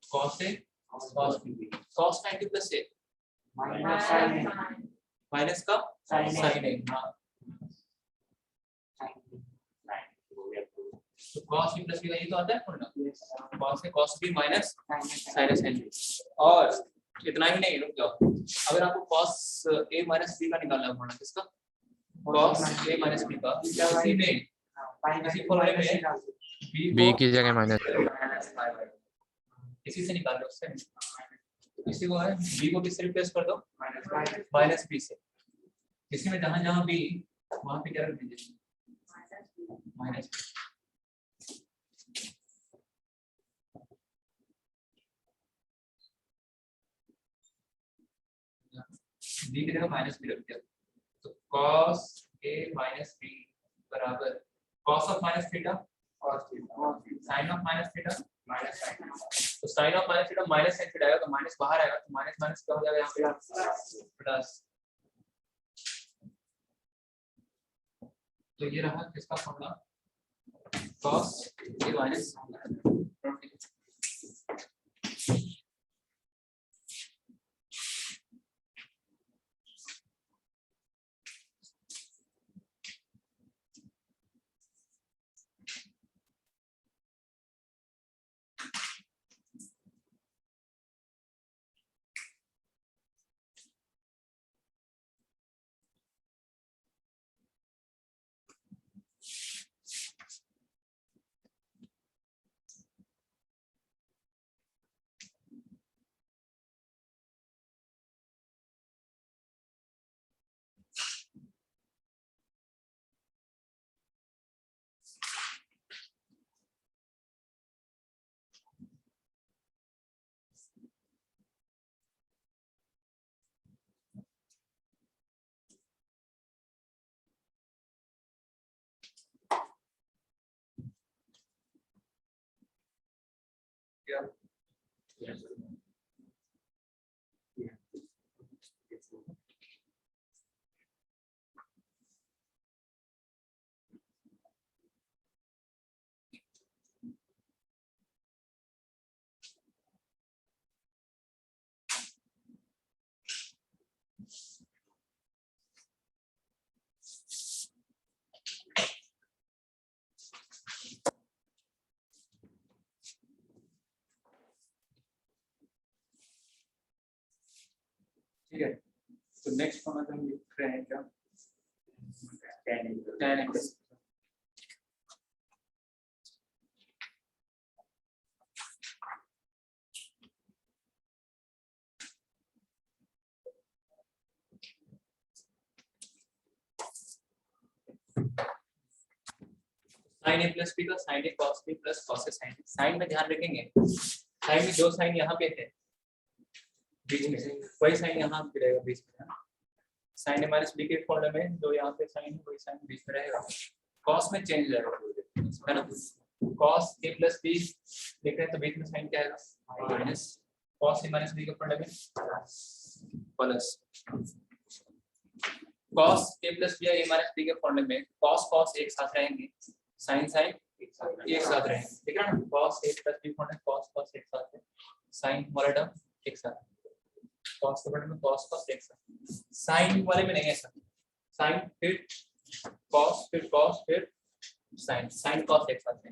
Speaker 1: cos a cos 90 plus a minus का sin a, हाँ तो cos b प्लस b का ये तो आता है formula, cos a cos b minus sin a sin b, और इतना ही नहीं, रुक जाओ, अगर आपको cos a माइनस b का निकालना है फॉर्मूला किसका, cos a माइनस b का, इसी में इसी फॉर्मूले में
Speaker 5: b की जगह माइनस,
Speaker 1: इसी से निकाल लो, उससे इसी को है b को किससे रिप्लेस कर दो माइनस b से, इसी में जहां जहां b वहां पे क्या रख दीजिए माइनस, b की जगह माइनस b रख दिया, तो cos a माइनस b बराबर cos of minus theta sin of minus theta minus sin, तो sin of minus theta minus sin theta आएगा, तो माइनस बाहर आएगा, तो माइनस माइनस क्या हो जाएगा यहाँ पे प्लस, तो ये रहा किसका फॉर्मूला cos a माइनस, तो नेक्स्ट फॉर्मूला हम लिख रहे हैं क्या, tan x sin a plus b का sin a cos b plus cos a sin a। Sine में ध्यान रखेंगे, साइन में जो साइन यहाँ पे है बीच में वही साइन यहाँ पे रहेगा बीच में। साइन a माइनस बी के फॉर्मूले में जो यहाँ पे साइन है वही साइन बीच में रहेगा। cos में चेंज रहेगा है ना, cos a प्लस b लिख रहे हैं तो बीच में साइन क्या आएगा minus, cos a minus b के फॉर्मूले में plus, cos a plus b या a माइनस b के फॉर्मूले में cos एक साथ रहेंगे, साइन एक साथ रहेंगे, ठीक है ना। cos a प्लस b फॉर्मूले cos एक साथ है, साइन वाला टर्म एक साथ, cos के फॉर्मूले में cos एक साथ, साइन वाले में नहीं है सर, साइन फिर cos फिर साइन cos एक साथ है।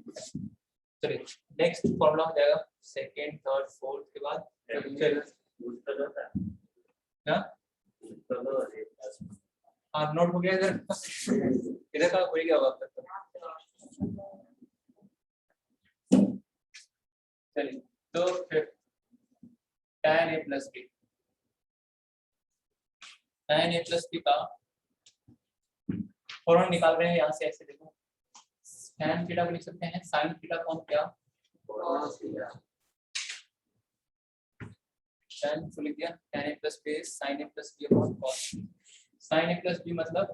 Speaker 1: चलिए नेक्स्ट फॉर्मूला हो जाएगा सेकंड थर्ड फोर्थ के बाद हाँ नोट हो गया इधर का हो गया होगा तक। चलिए तो फिर tan a plus b, tan a plus b का फॉर्मूला निकाल रहे हैं यहाँ से, ऐसे देखो tan थीटा को लिख सकते हैं sin थीटा कौन क्या tan को लिख दिया, tan a plus b sin a plus b upon cos, sin a plus b मतलब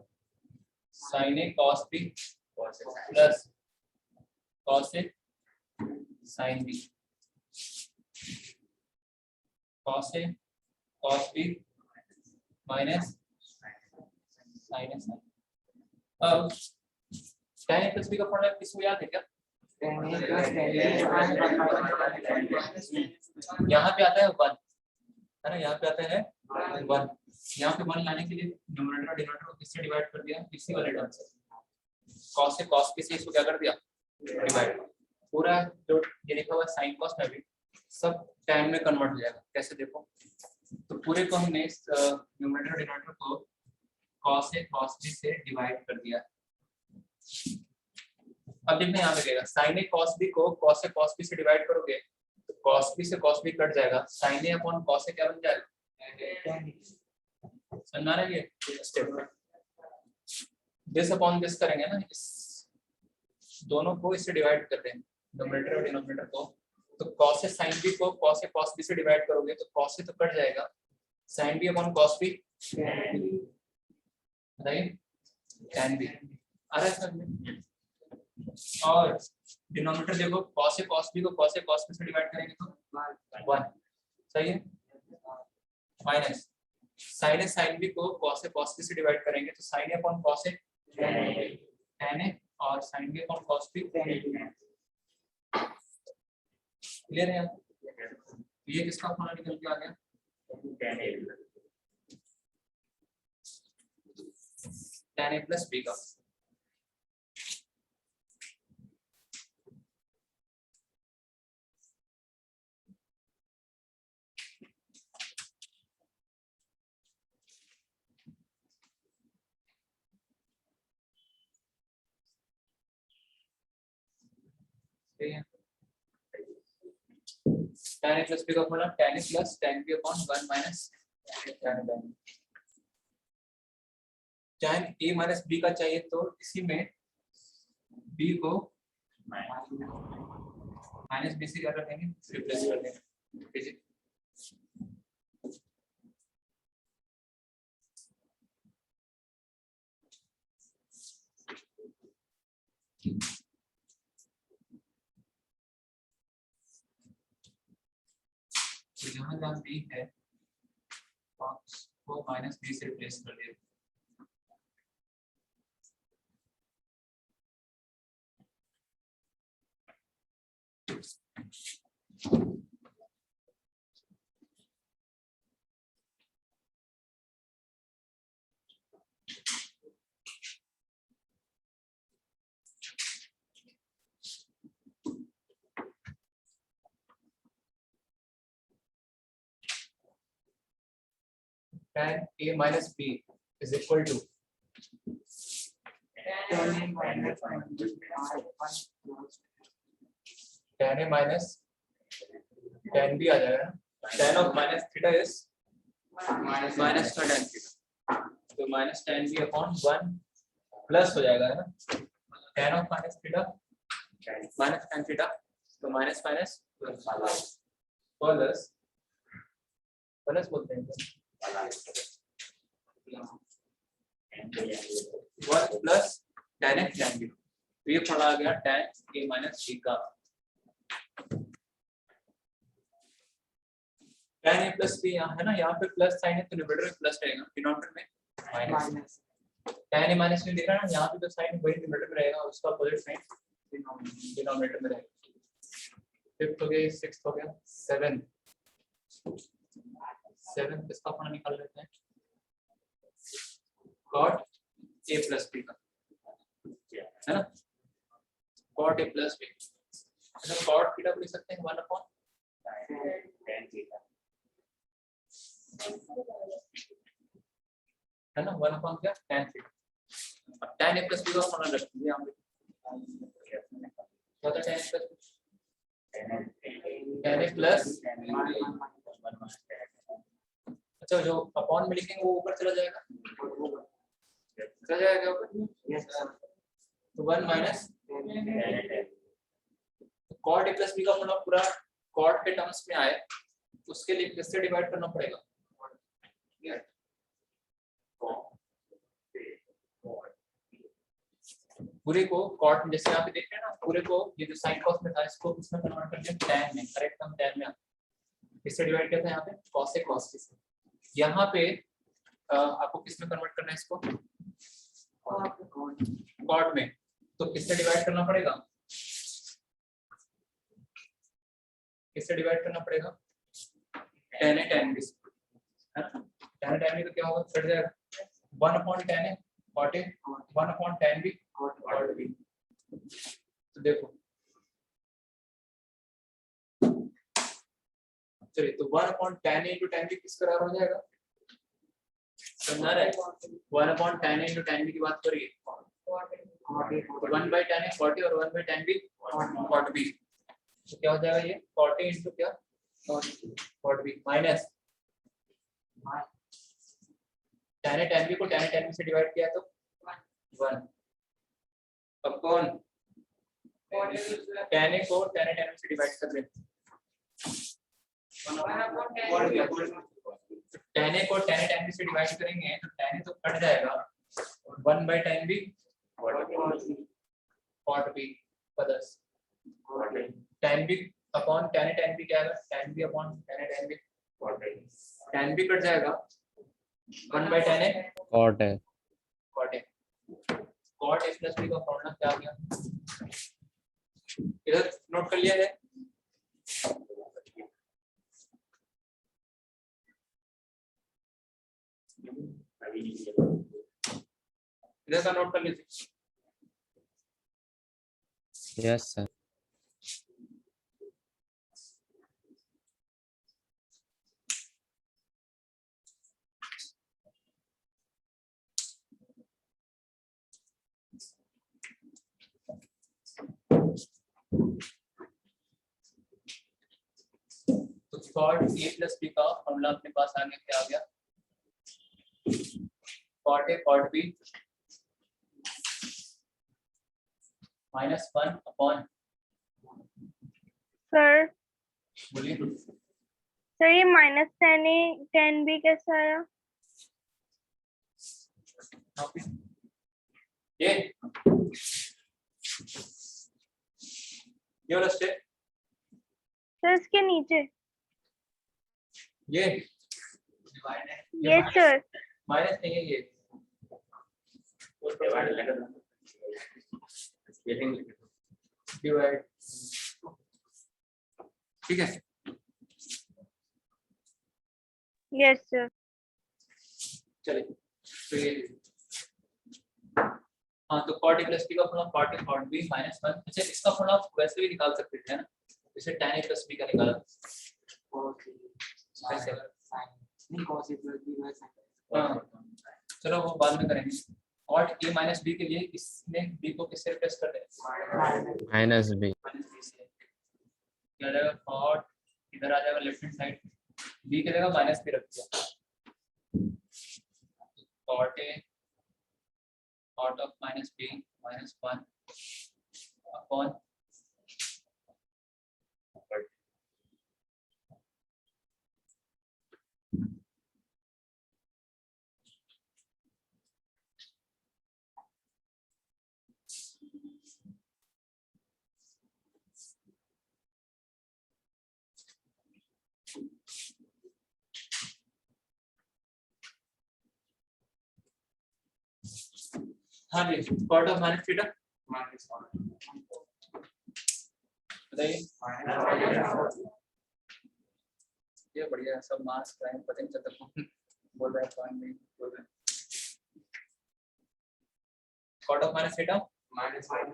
Speaker 1: sin a cos b plus cos a sin b, cos a cos b minus sin a sin। अब tan a plus b का formula किसको याद है क्या, यहाँ पे आता है 1 है ना, यहाँ पे आता है 1, यहाँ पे 1 लाने के लिए न्यूमरेटर और डिनोमिनेटर को किससे डिवाइड कर दिया, इसी वाले टर्म से, cos से cos b से इसको क्या कर दिया डिवाइड, पूरा जो ये लिखा हुआ sin cos में भी सब tan में कन्वर्ट हो जाएगा। कैसे देखो, तो पूरे को हमने न्यूमरेटर और डिनोमिनेटर को cos से cos b से डिवाइड कर दिया। अब देखना यहाँ पे देगा sin a cos b को cos से cos b से डिवाइड करोगे तो cos b से cos b कट जाएगा, sin a upon cos a क्या बन जाएगा, समझ आ रहा है ये स्टेप, दिस अपॉन दिस करेंगे ना, इस दोनों को इससे डिवाइड कर देंगे न्यूमरेटर और डिनोमिनेटर को, तो cos से sin b को cos से cos b से डिवाइड करोगे तो cos से तो कट जाएगा, sin b upon cos b right tan b आ रहा है समझ में। और डिनोमिनेटर देखो cos से cos b को cos से cos b से डिवाइड करेंगे तो 1 सही है, minus sin a sin b को cos से cos b से डिवाइड करेंगे तो sin a upon cos a tan a और sin b upon cos b clear है। ये किसका फॉर्मूला निकल के आ गया, tan a प्लस b का। tan a प्लस b का formula tan a plus tan b upon 1 minus tan a। tan a minus b का चाहिए तो इसी में b को माइनस b से क्या कर देंगे रिप्लेस कर देंगे, तो यहाँ जहाँ b है वो माइनस b से रिप्लेस कर दिया, tan a minus b is equal to
Speaker 2: tan a minus 1 plus
Speaker 1: tan a minus tan b आ जाएगा ना, tan of minus theta is minus का tan theta, तो minus tan b upon 1 plus हो जाएगा है ना, tan of minus theta minus tan theta, तो minus minus plus plus बोलते हैं 1 plus tan a tan b, तो ये पड़ा गया tan a minus b का tan a plus b यहाँ है ना, यहाँ पे प्लस साइन है तो न्यूमरेटर में प्लस रहेगा, डिनोमिनेटर में minus.
Speaker 2: minus
Speaker 1: tan a minus में दिख रहा है ना, यहाँ पे तो साइन वही न्यूमरेटर में रहेगा, उसका अपोजिट साइन डिनोमिनेटर में रहेगा। फिफ्थ हो गया, सिक्स्थ हो गया, सेवन इसका अपना निकाल लेते हैं, cot a plus b का है ना, cot a plus b, cot theta को लिख सकते हैं 1 upon है ना, 1 upon क्या tan थीटा। अब tan a plus b का फॉर्मूला रख दीजिए यहाँ पे, क्या होता है tan a plus b, tan a plus, अच्छा जो अपॉन में लिखेंगे वो ऊपर चला जाएगा, चला जाएगा ऊपर,
Speaker 2: yes sir
Speaker 1: तो 1 minus cot a plus b का फॉर्मूला पूरा cot के टर्म्स में आए, उसके लिए किससे डिवाइड करना पड़ेगा, पूरे को cot, जैसे यहाँ पे देख रहे हैं ना, पूरे को ये जो sin cos में था इसको इसमें कन्वर्ट कर दिया tan में, करेक्ट हम tan में किससे डिवाइड किया था यहाँ पे, cos से cos से, यहाँ पे आपको किस में कन्वर्ट करना है इसको, cot में, तो किससे डिवाइड करना पड़ेगा, किससे डिवाइड करना पड़ेगा, tan a tan b है ना, tan a tan b तो क्या होगा, कट जाएगा 1 upon tan a cot a, 1 upon tan b cot b, तो देखो चलिए, तो 1 upon tan a into tan b किस करार हो जाएगा, समझा रहे हैं, 1 upon tan a into tan b की बात करिए, 1 by tan a cot a और 1 by tan b cot b, तो क्या हो जाएगा ये cot a into क्या cot b minus tan a tan b को tan a tan b से डिवाइड किया तो 1 अपॉन tan a को tan a tan b से डिवाइड कर दें, tan a को tan a tan b से डिवाइड करेंगे तो tan a तो कट जाएगा, 1 by tan b cot b plus tan b upon tan a tan b क्या आएगा, tan b upon tan a tan b, tan b cut जाएगा, 1 by tan a
Speaker 5: cot है
Speaker 1: cot a, cot a plus b का formula क्या आ गया, इधर note कर लिया है, इधर का नोट कर लीजिए,
Speaker 5: यस सर
Speaker 1: तो cot a plus b का फॉर्मूला अपने पास आ गया, क्या आ गया, cot a cot b -1 upon,
Speaker 3: sir
Speaker 1: बोलिए,
Speaker 3: सर ये माइनस tan b कैसे आया,
Speaker 1: ये वाला स्टेप,
Speaker 3: सर इसके नीचे,
Speaker 1: ये
Speaker 3: यस सर,
Speaker 1: माइनस नहीं है ये, डिवाइड, ठीक है,
Speaker 3: यस सर,
Speaker 1: चलिए तो ये हाँ, तो cot a plus b का formula cot a cot b -1, अच्छा इसका फॉर्मूला आप वैसे भी निकाल सकते थे ना, जैसे tan a plus b का निकाला,
Speaker 2: cos a
Speaker 1: ऐसे
Speaker 2: sin नहीं cos a plus b by sin
Speaker 1: हाँ चलो वो बाद में करेंगे। और a माइनस बी के लिए इसने b को किससे रिप्लेस कर दें?
Speaker 5: माइनस बी
Speaker 1: माइनस बी से। क्या जाएगा कॉट, इधर आ जाएगा लेफ्ट हैंड साइड, b की जगह माइनस बी रख दिया, cot A cot of minus B minus 1 upon हाँ जी कॉट ऑफ माइनस थीटा बताइए। ये बढ़िया है, सब मार्क्स प्राइम पता नहीं चलता कौन बोल रहा है कौन नहीं बोल रहा है। कॉट ऑफ माइनस थीटा
Speaker 4: -4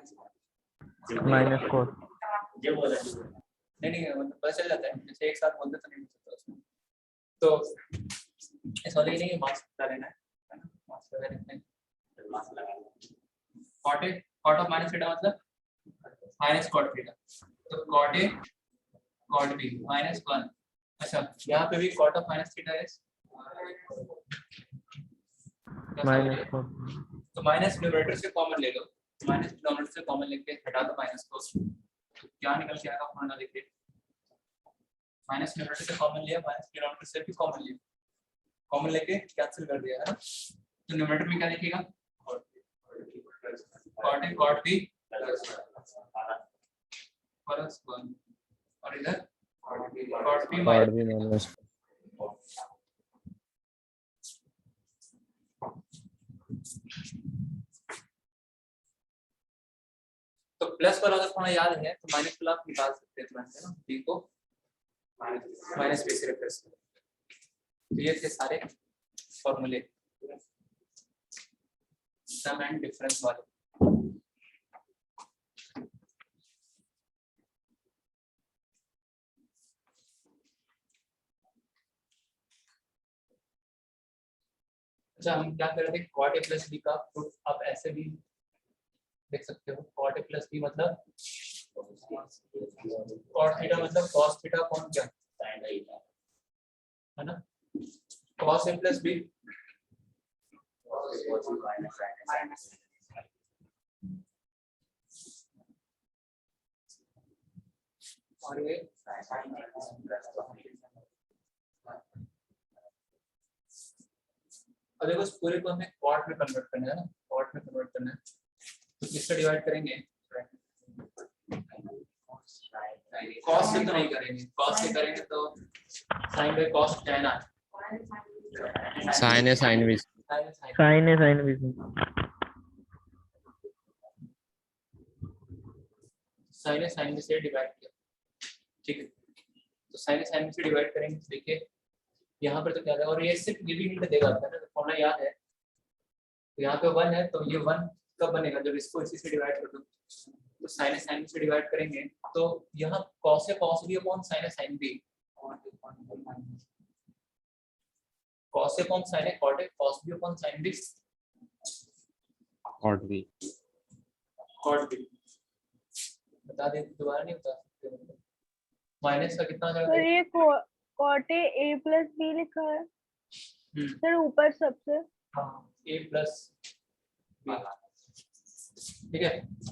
Speaker 1: नहीं मतलब पता चल जाता है, जैसे एक साथ बोलते तो नहीं हो सकता उसमें, तो इस वाले नहीं मार्क्स लगा लेना है ना, मार्क्स लगा लेते हैं। कॉट ऑफ माइनस थीटा मतलब माइनस कॉट थीटा, तो cot A cot B minus 1। अच्छा यहाँ पे भी कॉट ऑफ माइनस थीटा है
Speaker 4: -4
Speaker 1: तो माइनस न्यूमरेटर से कॉमन ले लो, माइनस डिनोमिनेटर से कॉमन लेके हटा दो माइनस को, तो क्या निकल के आएगा फॉर्मूला देखिए। माइनस न्यूमरेटर से कॉमन लिया, माइनस डिनोमिनेटर से भी कॉमन लिया, कॉमन लेके कैंसिल कर दिया है ना, तो न्यूमरेटर में क्या लिखेगा cot A cot B plus 1 और इधर cot B
Speaker 5: cot B minus
Speaker 1: तो प्लस वाला अगर थोड़ा याद है तो माइनस वाला आप निकाल सकते हैं तुरंत, है ना, बी को माइनस बी से रिप्लेस करो। तो ये थे सारे फॉर्मूले सम एंड डिफरेंस वाले। अच्छा हम क्या कर रहे थे, कॉट ए प्लस बी का प्रूफ आप ऐसे भी देख सकते हो, कॉट ए प्लस बी मतलब कॉट थीटा मतलब कॉस थीटा कौन क्या है ना, कॉस ए प्लस बी और ये अब देखो इस पूरे को हमें कॉट में कन्वर्ट करना है ना, कॉट में कन्वर्ट करना है तो किससे डिवाइड करेंगे, कॉस से तो नहीं करेंगे, कॉस से करेंगे तो साइन बाय कॉस tan आ
Speaker 5: साइन है साइन भी
Speaker 4: साइन है साइन भी
Speaker 1: साइन से डिवाइड किया, ठीक है, तो साइन से डिवाइड करेंगे तो देखिए यहाँ पर तो क्या देगा, और ये सिर्फ ये भी नहीं देगा ना, फॉर्मूला याद है, तो यहाँ पे 1 है तो ये 1 कब बनेगा जब इसको इसी से डिवाइड कर दो, तो साइन से डिवाइड करेंगे तो यहाँ cos है cos b अपॉन sin है sin b, cos है अपॉन sin है cot है cos b upon sin b,
Speaker 5: cot B
Speaker 1: cot b बता दे दोबारा नहीं बता सकते, माइनस का कितना आ
Speaker 3: सर
Speaker 1: जाएगा,
Speaker 3: ये कॉट ए प्लस बी लिखा है सर ऊपर सबसे,
Speaker 1: हाँ a प्लस b, ठीक है,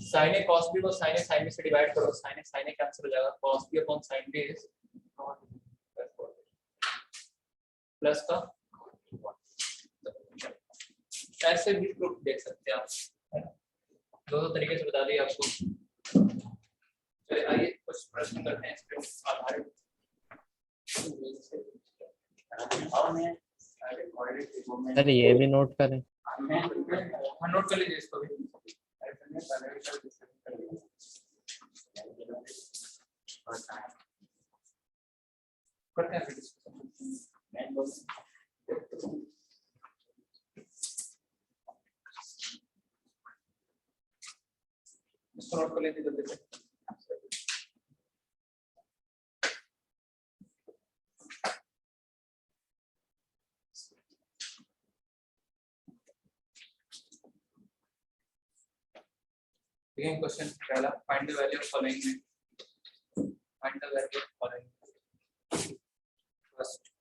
Speaker 1: sin a cos b को sin a sin b से डिवाइड करो, sin a कैंसिल हो जाएगा, cos b upon sin b is plus का, ऐसे भी प्रूफ देख सकते हैं आप, है ना, दो तरीके से बता दिए आपको। चलिए आइए कुछ प्रश्न करते हैं इस पे आधारित,
Speaker 5: सर ये भी नोट करें।
Speaker 1: हाँ नोट कर लीजिए इसको भी, करते हैं फिर इसको नोट कर लेते जल्दी से। Again question पहला find the value of following में find the value of following first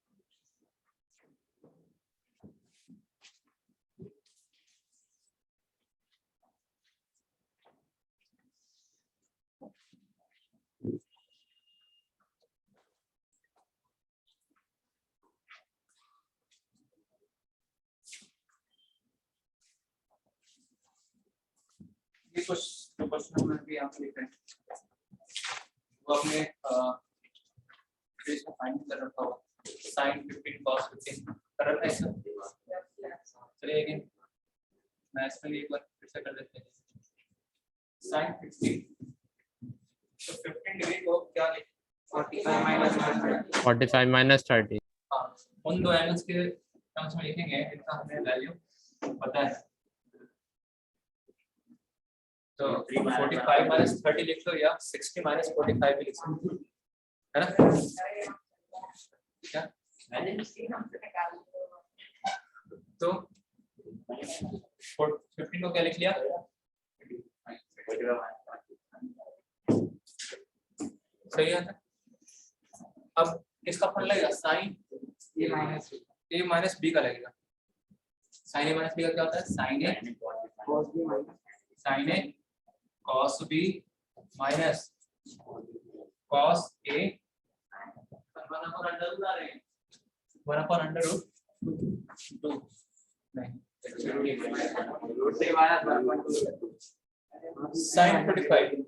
Speaker 1: ये कुछ क्वेश्चन में भी आप लिख रहे हैं वो अपने इसमें फाइंड कर रखा हो sin 15 cos 15 कर रखा है सर चलिए अगेन मैं इसमें एक बार फिर से कर देते हैं sin 15 तो 15 डिग्री को क्या लिख
Speaker 5: 45 minus 30.
Speaker 1: हाँ उन दो एंगल्स के टर्म्स में लिखेंगे इनका हमें वैल्यू पता है तो 45 minus 30 लिख लो या 60 minus 45 भी लिख सकते हो है ना क्या तो 15 को क्या लिख लिया सही है ना अब किसका फल लगेगा साइन ए माइनस बी का लगेगा साइन ए माइनस बी का क्या होता है sine A cos b minus cos a 1/√2 नहीं sin 45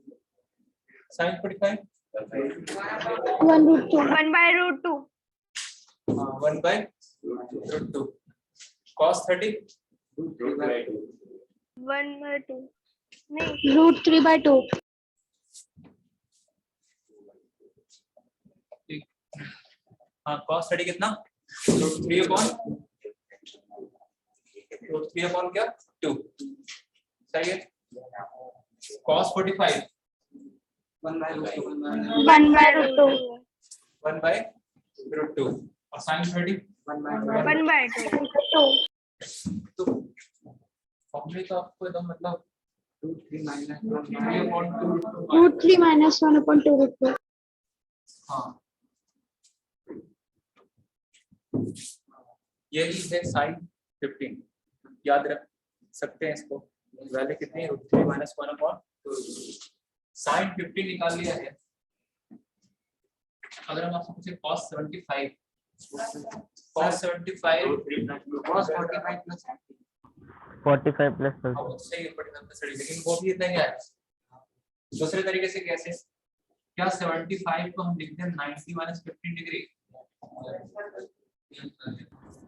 Speaker 1: sin 45
Speaker 3: 1/√2
Speaker 1: 1/√2 cos 30
Speaker 3: 1/2 नहीं
Speaker 6: √3/2
Speaker 1: हाँ cos 30 कितना √3/√3 क्या 2 सही है cos 45
Speaker 6: 1/√2
Speaker 1: 1/√2 और sin 30
Speaker 3: 1/2
Speaker 1: तो फॉर्मूले तो आपको एकदम मतलब
Speaker 6: √3 minus 1/2
Speaker 1: हाँ यही है sin 15 याद रख सकते हैं इसको वैल्यू कितनी है √3 minus 1/2 sin 15 निकाल लिया है अगर हम आपसे पूछे cos 75 cos 75
Speaker 4: 45 plus 30.
Speaker 1: हाँ, सही है 45 plus 30 लेकिन वो भी इतना ही आया दूसरे तरीके से कैसे क्या 75 को हम लिखते हैं 90 minus 15 degree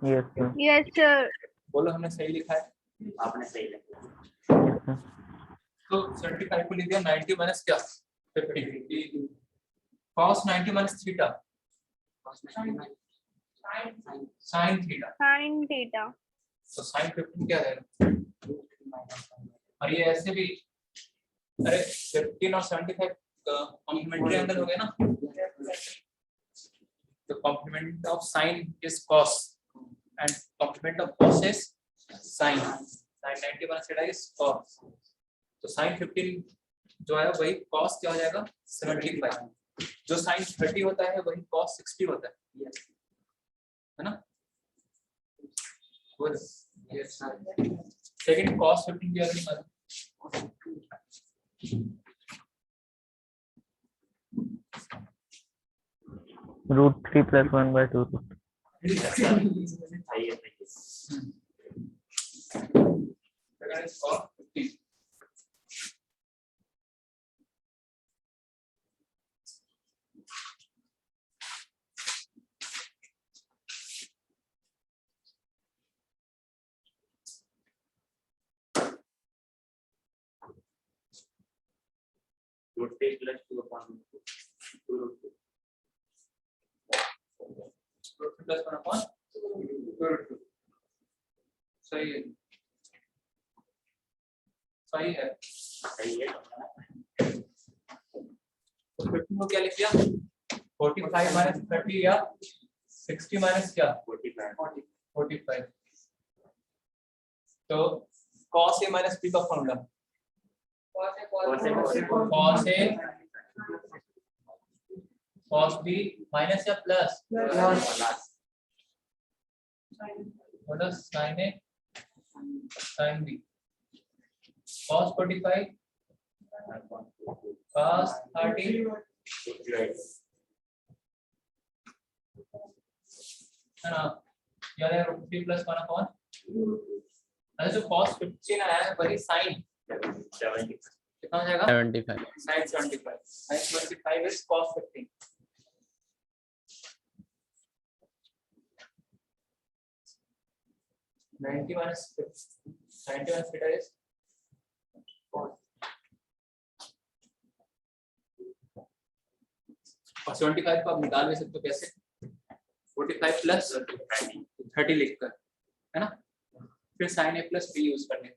Speaker 4: Yes, sir.
Speaker 3: yes sir
Speaker 1: बोलो हमने सही लिखा है
Speaker 2: आपने सही लिखा
Speaker 4: Yes, sir.
Speaker 1: तो 75 को लिख दिया 90 minus क्या 15 cos 90 minus theta sin theta
Speaker 3: sin theta
Speaker 1: तो sin 15 क्या रहेगा और ये ऐसे भी अरे 15 और 75 कॉम्प्लीमेंट्री एंगल हो गया ना तो complement of sin is cos and complement of cos is sin sin 90 minus theta is cos तो sin 15 जो है वही cos क्या हो जाएगा 75 जो sin 30 होता है वही cos 60 होता है ना गुड यस सेकंड cos 15 की अगली बात
Speaker 4: √3 plus 1/2.
Speaker 1: second is cos 15
Speaker 2: √3 plus 2/2
Speaker 1: plus 1/2 सही है सही है
Speaker 2: सही है
Speaker 1: तो 15 को क्या लिख दिया 45 minus 30 या 60 minus क्या 45 तो cos a minus b का formula cos A cos B minus या प्लस मतलब sin A sin B cos 45 cos 30 है ना, यार यार √3 + 1 अपॉन अरे जो cos 15 आया है वही sin
Speaker 2: 70
Speaker 1: कितना हो जाएगा
Speaker 5: 75
Speaker 1: sin 75 sin 25 is cos 15 90 minus 90 minus theta is और 75 को आप निकाल भी सकते हो कैसे 45 प्लस 30 लिखकर है ना, फिर sin A plus B use करने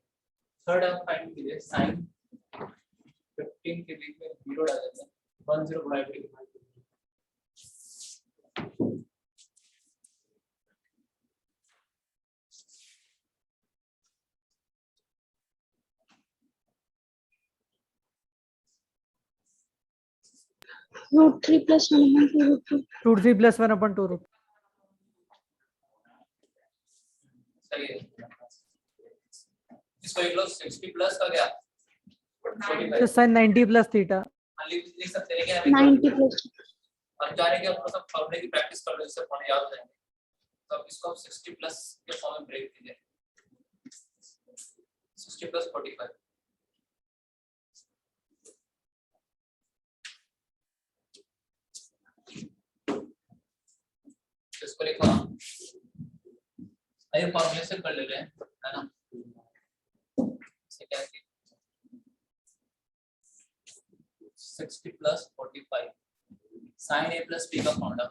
Speaker 1: थर्ड आप फाइंड कीजिए sin 15 के बीच में 0 डाल देते हैं 1052
Speaker 6: √3 + 1/2
Speaker 7: √3 + 1/2
Speaker 1: सही है, इसको एक लोग 60 प्लस का क्या 45
Speaker 7: तो sin 90 + थीटा
Speaker 1: लिख सकते हैं क्या
Speaker 6: 90 +
Speaker 1: अब जाने के आप सब फॉर्मूले की प्रैक्टिस कर लो इससे पढ़ने याद हो जाएंगे, तो अब इसको आप 60 प्लस के फॉर्म में ब्रेक कीजिए 60 + 45 इसको लिखा आइए फॉर्मूले से कर ले रहे हैं है ना, इसे क्या कि 60 + 45 sin A + B का formula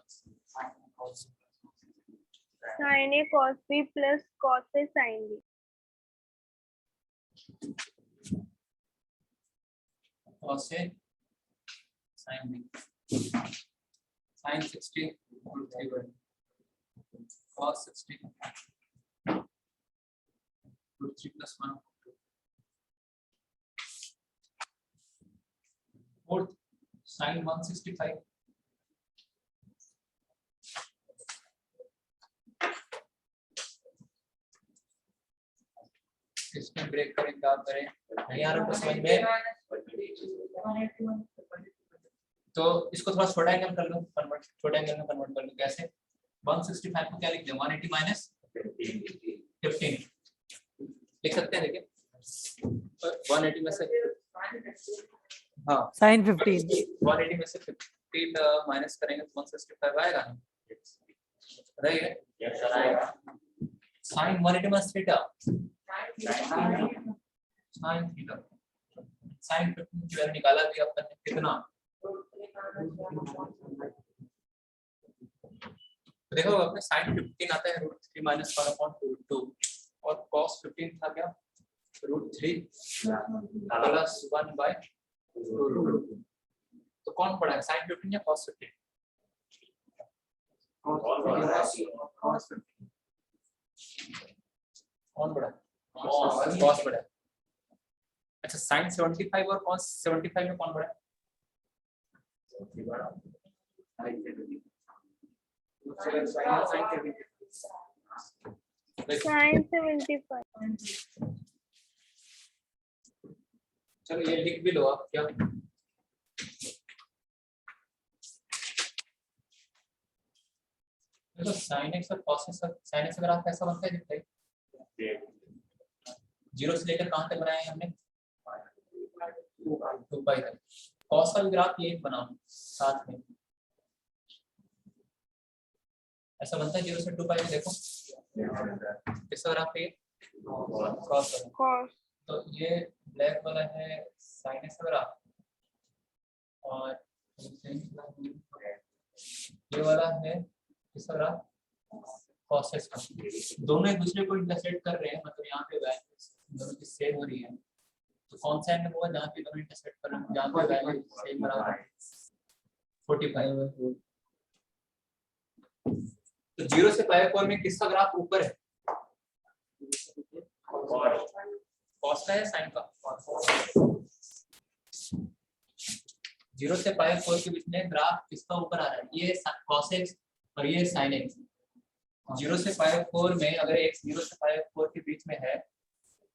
Speaker 3: sin A cos B plus cos A sin B
Speaker 1: cos A sin B sin 60 √3 cos 60 √3 + 1 fourth sin 165 इसमें ब्रेक करें क्या करें नहीं आ रहा तो समझ में, तो इसको थोड़ा छोटा एंगल कर लो, कन्वर्ट छोटे एंगल में कन्वर्ट कर लो कैसे 165 को क्या लिख दें 180 माइनस 15 लिख सकते हैं, देखिए 180 में से हाँ
Speaker 7: sin 15
Speaker 1: 180 में से 15 माइनस करेंगे तो 165 आएगा ना, रही है
Speaker 2: यस सर आएगा
Speaker 1: sin 180 minus theta sin theta sin 15 की वैल्यू निकाला भी अपन ने कितना, तो देखो अपने sin 15 आता है √3 - 1/2 और cos 15 था क्या √3 + 1/2, तो कौन पड़ा है sin 15 या cos 15 कौन बड़ा cos बड़ा, अच्छा sin 75 और cos 75 में कौन बड़ा
Speaker 3: sin 75
Speaker 1: चलो ये लिख भी लो आप क्या देखो sin x और cos x sin x अगर आप कैसा बनता है दिखता है 0 से लेकर कहां तक बनाया है हमने 2π तक, cos का भी ग्राफ ये बनाओ साथ में ऐसा बनता है 0 से 2π में, देखो किसका ग्राफ है cos का,
Speaker 3: cos
Speaker 1: तो ये ब्लैक वाला है sin x का ग्राफ और ये वाला है किसका ग्राफ cos x का, दोनों एक दूसरे को इंटरसेक्ट कर रहे हैं, मतलब यहाँ पे वैल्यूज दोनों की सेम हो रही है, तो कौन सा एंगल होगा जहाँ पे दोनों इंटरसेक्ट कर रहे हैं जहाँ पे वैल्यू सेम बराबर है 45, तो 0 से π4 में किसका ग्राफ ऊपर है cos का है sin का, 0 से π/4 के बीच में ग्राफ किसका ऊपर आ रहा है? ये cos x और ये sin x। 0 से π/4 में अगर x 0 से π/4 के बीच में है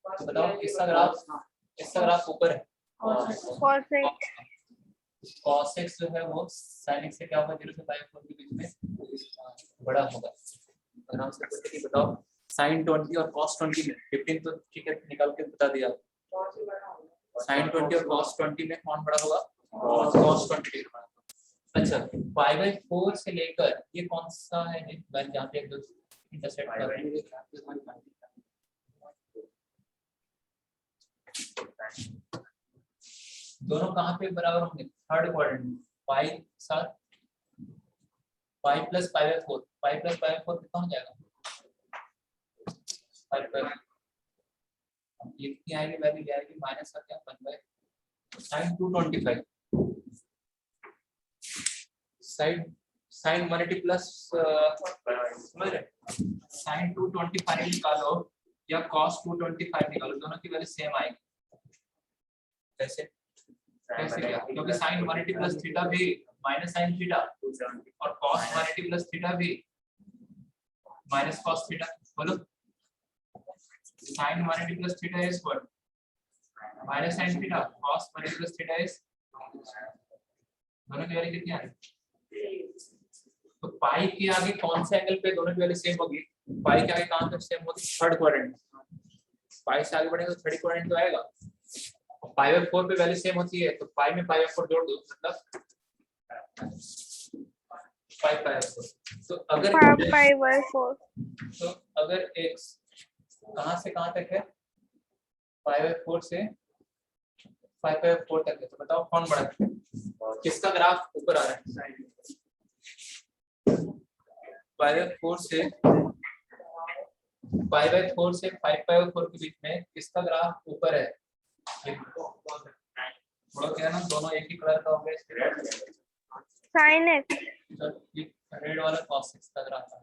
Speaker 1: तो बताओ किसका ग्राफ ऊपर है?
Speaker 3: cos x
Speaker 1: cos x जो है वो sin x से क्या होगा? 0 से π/4 के बीच में बड़ा होगा। आराम से कुछ बताओ, sin 20 और cos 20 में 15 तो ठीक है निकाल के बता दिया। sin 20 और cos 20 में कौन बड़ा होगा? cos 20 बड़ा होगा। अच्छा, π/4 से लेकर ये कौन सा है जहाँ पे इंटरसेक्ट कर रहे हैं? दोनों कहाँ पे बराबर होंगे? Third quadrant. पाई साथ पाई प्लस π/4, पाई प्लस π/4 कितना हो जाएगा? ये कितनी आएगी वैल्यू? आएगी माइनस का क्या 1/sin 225 sin 180 प्लस समझ रहे sin 225 निकालो या cos 225 निकालो, दोनों की वैल्यू सेम आएगी। कैसे क्या? क्योंकि sin 180 प्लस थीटा भी माइनस sin थीटा और cos 180 प्लस थीटा भी माइनस cos थीटा। बोलो sin 180 plus theta is what? Minus sin theta. cos 180 plus theta is, दोनों की वैल्यू कितनी आ रही? तो पाई के आगे कौन से एंगल पे दोनों की वैल्यू सेम होगी? पाई के आगे कहां पे सेम होगी? Third quadrant. पाई से आगे बढ़ेगा तो थर्ड क्वाड्रेंट तो आएगा। π/4 पे वैल्यू सेम होती है तो पाई में π/4 जोड़ दो, मतलब 5/4। तो अगर
Speaker 3: π/4
Speaker 1: तो अगर x कहां से कहां तक है? π/4 से 5/4 तक है, तो बताओ कौन बड़ा है? किसका ग्राफ ऊपर आ रहा है? π/4 से 5/4 के बीच में किसका ग्राफ ऊपर है? बड़ा क्या है ना, दोनों एक ही कलर का हो गया।
Speaker 3: sin x
Speaker 1: रेड वाला cos x का ग्राफ है।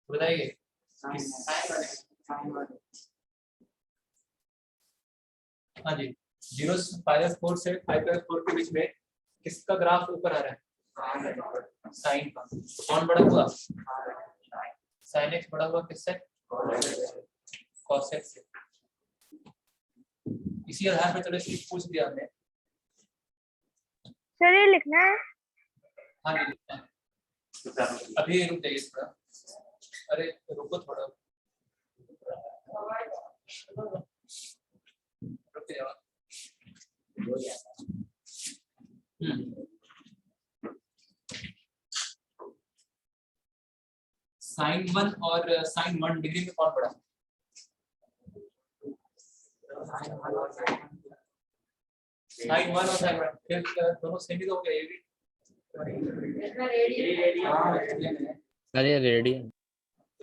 Speaker 1: बताइए हाँ जी, 0 से 5/4 से 5/4 के बीच में किसका ग्राफ ऊपर आ रहा है? साइन का। तो कौन बड़ा हुआ? sin x बड़ा हुआ किससे? cos x से। इसी आधार पर चलो इसलिए पूछ दिया हमने।
Speaker 3: सर ये लिखना है?
Speaker 1: हाँ जी लिखना है। अभी रुक जाइए थोड़ा, अरे रुको थोड़ा, रुक जाओ। sin 1 और sin 1 डिग्री में कौन बड़ा? sin 1 और sin 1 फिर दोनों सेम ही तो हो गया। ये भी
Speaker 5: सर ये रेडियन।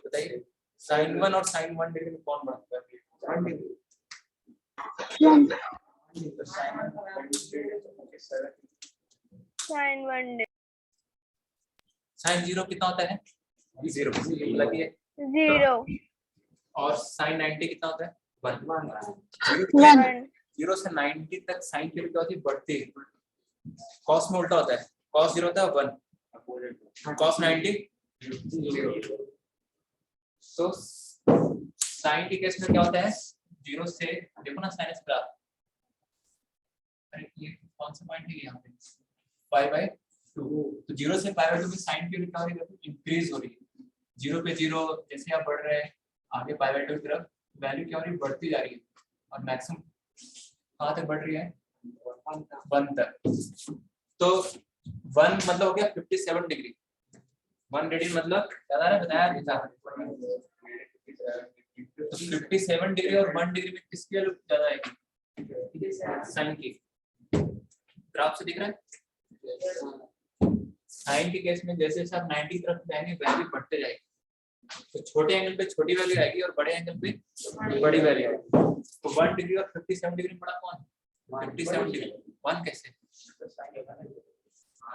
Speaker 1: बताइए sin 1 और sin 1 डिग्री में कौन बड़ा? 1 डिग्री।
Speaker 6: 1
Speaker 3: sin 1
Speaker 1: sin 0 कितना होता है? 0 लगिए।
Speaker 3: 0
Speaker 1: और sin 90 कितना होता है? 1।
Speaker 6: 1
Speaker 1: 0 से 90 तक sin की क्या होती है? बढ़ती। cos में उल्टा होता है, cos 0 होता है 1, cos 90 0। तो sin के केस में क्या होता है? 0 से देखो ना sin ग्राफ, अरे ये कौन सा पॉइंट है यहाँ पे? π/2। तो 0 से π/2 में sin की रिकवरी इंक्रीज हो रही है। 0 पे 0 जैसे आप बढ़ रहे हैं आगे π/2 की तरफ वैल्यू क्या हो रही है? बढ़ती जा रही है और मैक्सिमम कहाँ तक बढ़ रही है? 1 तक। तो 1 मतलब हो गया 57 डिग्री। 1 डिग्री मतलब ज्यादा ना बताया था। तो 57 डिग्री और 1 डिग्री में किसकी वैल्यू ज्यादा आएगी? साइन की। ग्राफ से दिख रहा है? साइन के केस में जैसे जैसे आप 90 की तरफ जाएंगे वैल्यू बढ़ते जाएगी। तो छोटे एंगल पे छोटी वैल्यू आएगी और बड़े एंगल पे बड़ी वैल्यू आएगी। तो 1 डिग्री और 57 डिग्री में बड़ा कौन? 57 डिग्री। 1 कैसे?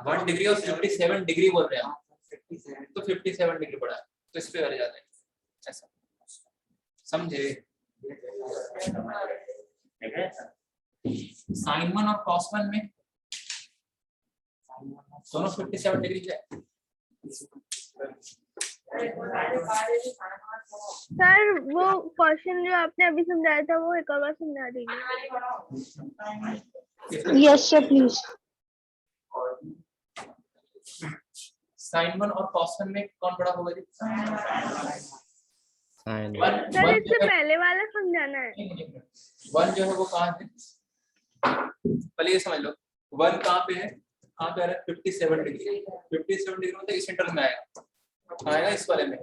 Speaker 1: 1 डिग्री और 57 डिग्री बोल रहे हैं, तो 57 डिग्री बड़ा है, तो इस पे वैल्यू ज्यादा है। ऐसा समझे? साइन 1 और cos 1 में दोनों 57 डिग्री है।
Speaker 3: सर वो क्वेश्चन जो आपने अभी समझाया था वो एक और बार समझा दीजिए।
Speaker 6: Yes, sir, please.
Speaker 1: साइन 1 और cos 1 में कौन बड़ा होगा जी?
Speaker 5: साइन
Speaker 3: सर इससे पहले वाला समझाना है।
Speaker 1: 1 जो है वो कहाँ है? पहले ये समझ लो 1 कहाँ पे है? कहाँ पे आ रहा है? 57 डिग्री। 57 डिग्री मतलब इस इंटरवल में आएगा इस वाले में।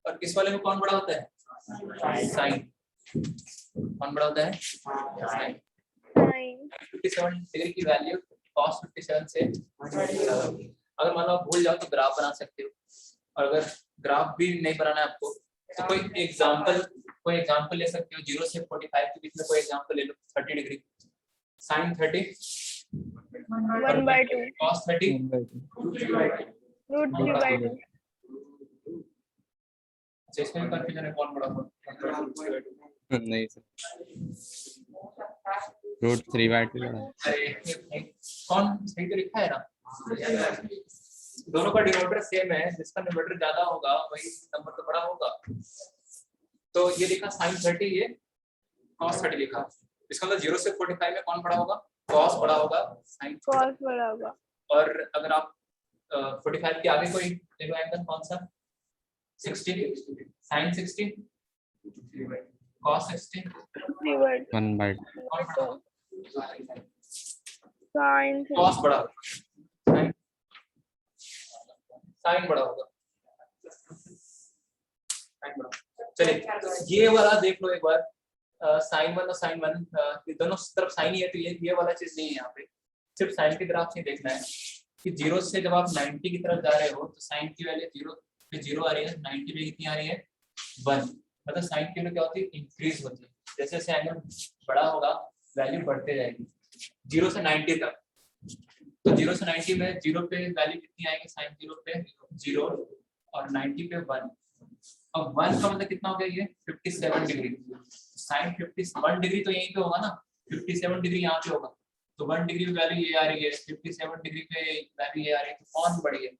Speaker 1: और किस वाले में कौन बड़ा होता है? साइन। कौन बड़ा होता है? साइन। 57 डिग्री की वैल्यू cos 57 से अगर मान लो आप भूल जाओ तो ग्राफ बना सकते हो, और अगर ग्राफ भी नहीं बनाना है आपको तो कोई एग्जांपल ले सकते हो। 0 से 45 के बीच में कोई एग्जांपल ले लो। 30 डिग्री sin 30
Speaker 3: 1/2
Speaker 1: cos 30
Speaker 3: √3/2।
Speaker 1: इसमें कंफ्यूजन है कौन बड़ा होगा?
Speaker 5: नहीं सर, √3/2
Speaker 1: अरे कौन सही तो लिखा है ना, दोनों का डिनोमिनेटर सेम है, जिसका न्यूमरेटर ज्यादा होगा वही नंबर तो बड़ा होगा। तो ये लिखा sin 30, ये cos 30 लिखा। इसका मतलब 0 से 45 में कौन बड़ा होगा? cos बड़ा होगा, sin
Speaker 3: cos बड़ा होगा।
Speaker 1: और अगर आप 45 के आगे कोई देखो एंगल कौन सा? 60, sin 60 cos 60
Speaker 5: 1/2
Speaker 1: कौन बड़ा होगा?
Speaker 3: sin
Speaker 1: cos बड़ा होगा, sin बड़ा होगा। चलिए ये वाला देख लो एक बार। sin 1 और sin 1 दोनों तरफ sin ही है, तो ये वाला चीज नहीं है। यहाँ पे सिर्फ sin की तरफ से देखना है कि 0 से जब आप 90 की तरफ जा रहे हो तो sin की वैल्यू 0 आ रही है, 90 पे कितनी आ रही है? 1। मतलब sin की वैल्यू क्या होती है? इंक्रीज होती है। जैसे जैसे एंगल बड़ा होगा वैल्यू बढ़ते जाएगी 0 से 90 तक। तो 0 से 90 में 0 पे वैल्यू कितनी आएगी? sin 0 पे 0 और 90 पे 1। अब 1 का मतलब कितना हो गया? ये 57 डिग्री। sin 51 डिग्री तो यहीं पे होगा ना, 57 डिग्री यहाँ पे होगा। तो 1 डिग्री वैल्यू ये आ रही है, 57 डिग्री पे वैल्यू ये आ रही है, तो कौन बड़ी है?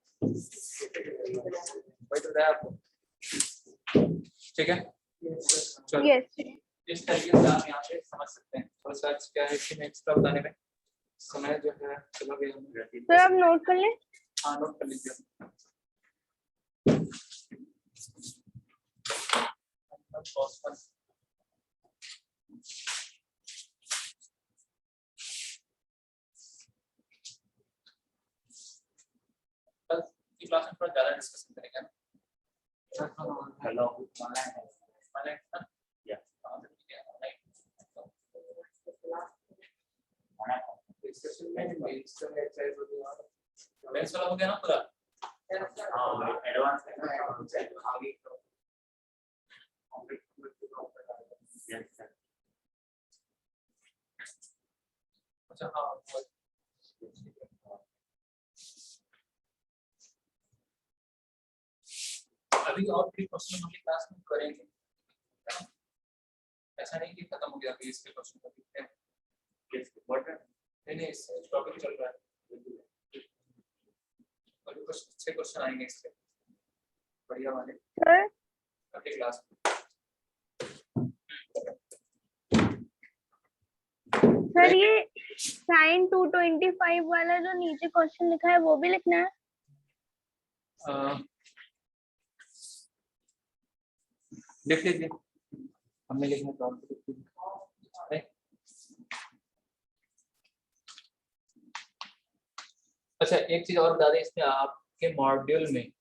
Speaker 1: वही तो है आपको। ठीक है, चलो
Speaker 3: yes
Speaker 1: इस तरीके से आप यहाँ पे समझ सकते हैं। थोड़ा सा क्या है कि एक्स्ट्रा बताने में समय जो है चला गया।
Speaker 3: सर आप नोट कर लें।
Speaker 1: हाँ नोट कर लीजिए। क्लास में थोड़ा ज्यादा डिस्कशन करेंगे।
Speaker 2: हेलो
Speaker 1: मैथ्स वाला हो गया ना पूरा?
Speaker 2: एडवांस
Speaker 1: अच्छा हाँ अभी और 3 क्वेश्चन हम क्लास में करेंगे। ऐसा नहीं कि खत्म हो गया अभी इसके क्वेश्चन का ठीक है। नहीं इस टॉपिक चल रहा है और कुछ अच्छे क्वेश्चन आएंगे इससे बढ़िया वाले
Speaker 3: सर
Speaker 1: अगली क्लास में।
Speaker 3: सर ये sin 225 वाला जो नीचे क्वेश्चन लिखा है वो भी लिखना है?
Speaker 1: लिख लीजिए, हमने लिखना तो आपको लिख लीजिए। अच्छा एक चीज और बता दें, इसमें आपके मॉड्यूल में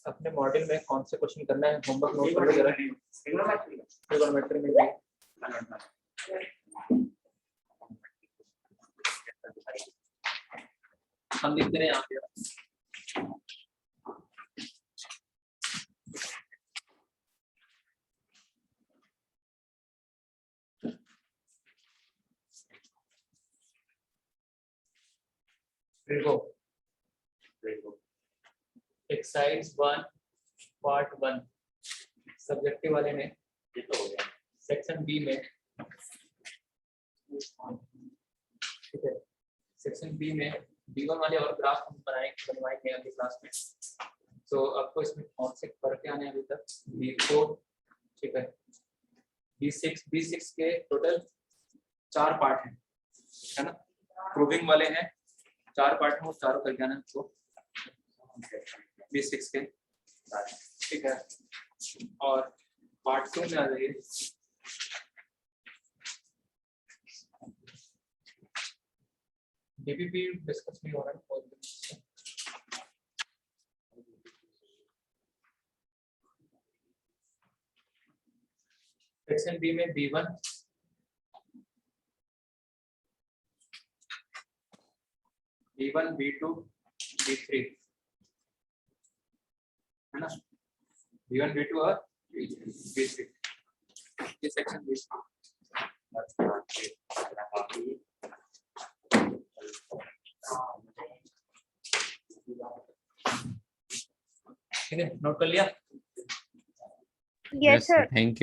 Speaker 1: अपने मॉड्यूल में कौन से क्वेश्चन करना है होमवर्क नोट कर जरा। ट्रिगोनोमेट्री में भी हम लिखते रहे यहाँ पे। एक्सरसाइज 1 पार्ट 1 सब्जेक्टिव वाले में
Speaker 2: ये तो हो गया।
Speaker 1: सेक्शन बी में ठीक है, सेक्शन बी में B1 वाले और ग्राफ हम बनवाएंगे अगली क्लास में। तो आपको इसमें कौन से करके आने हैं अभी तक? B4, ठीक है, B6 के टोटल 4 पार्ट हैं, है ना, प्रूविंग वाले हैं 4 पार्ट हैं, वो चारों करके आना है आपको B6 के, ठीक है। और पार्ट 2 में आ जाइए, DPP डिस्कस नहीं हो रहा है। सेक्शन बी में B1, B2, B3, है ना, B1, B2 और B3, ये सेक्शन बी। ठीक है, नोट कर लिया?
Speaker 3: Yes sir.
Speaker 5: Thank you.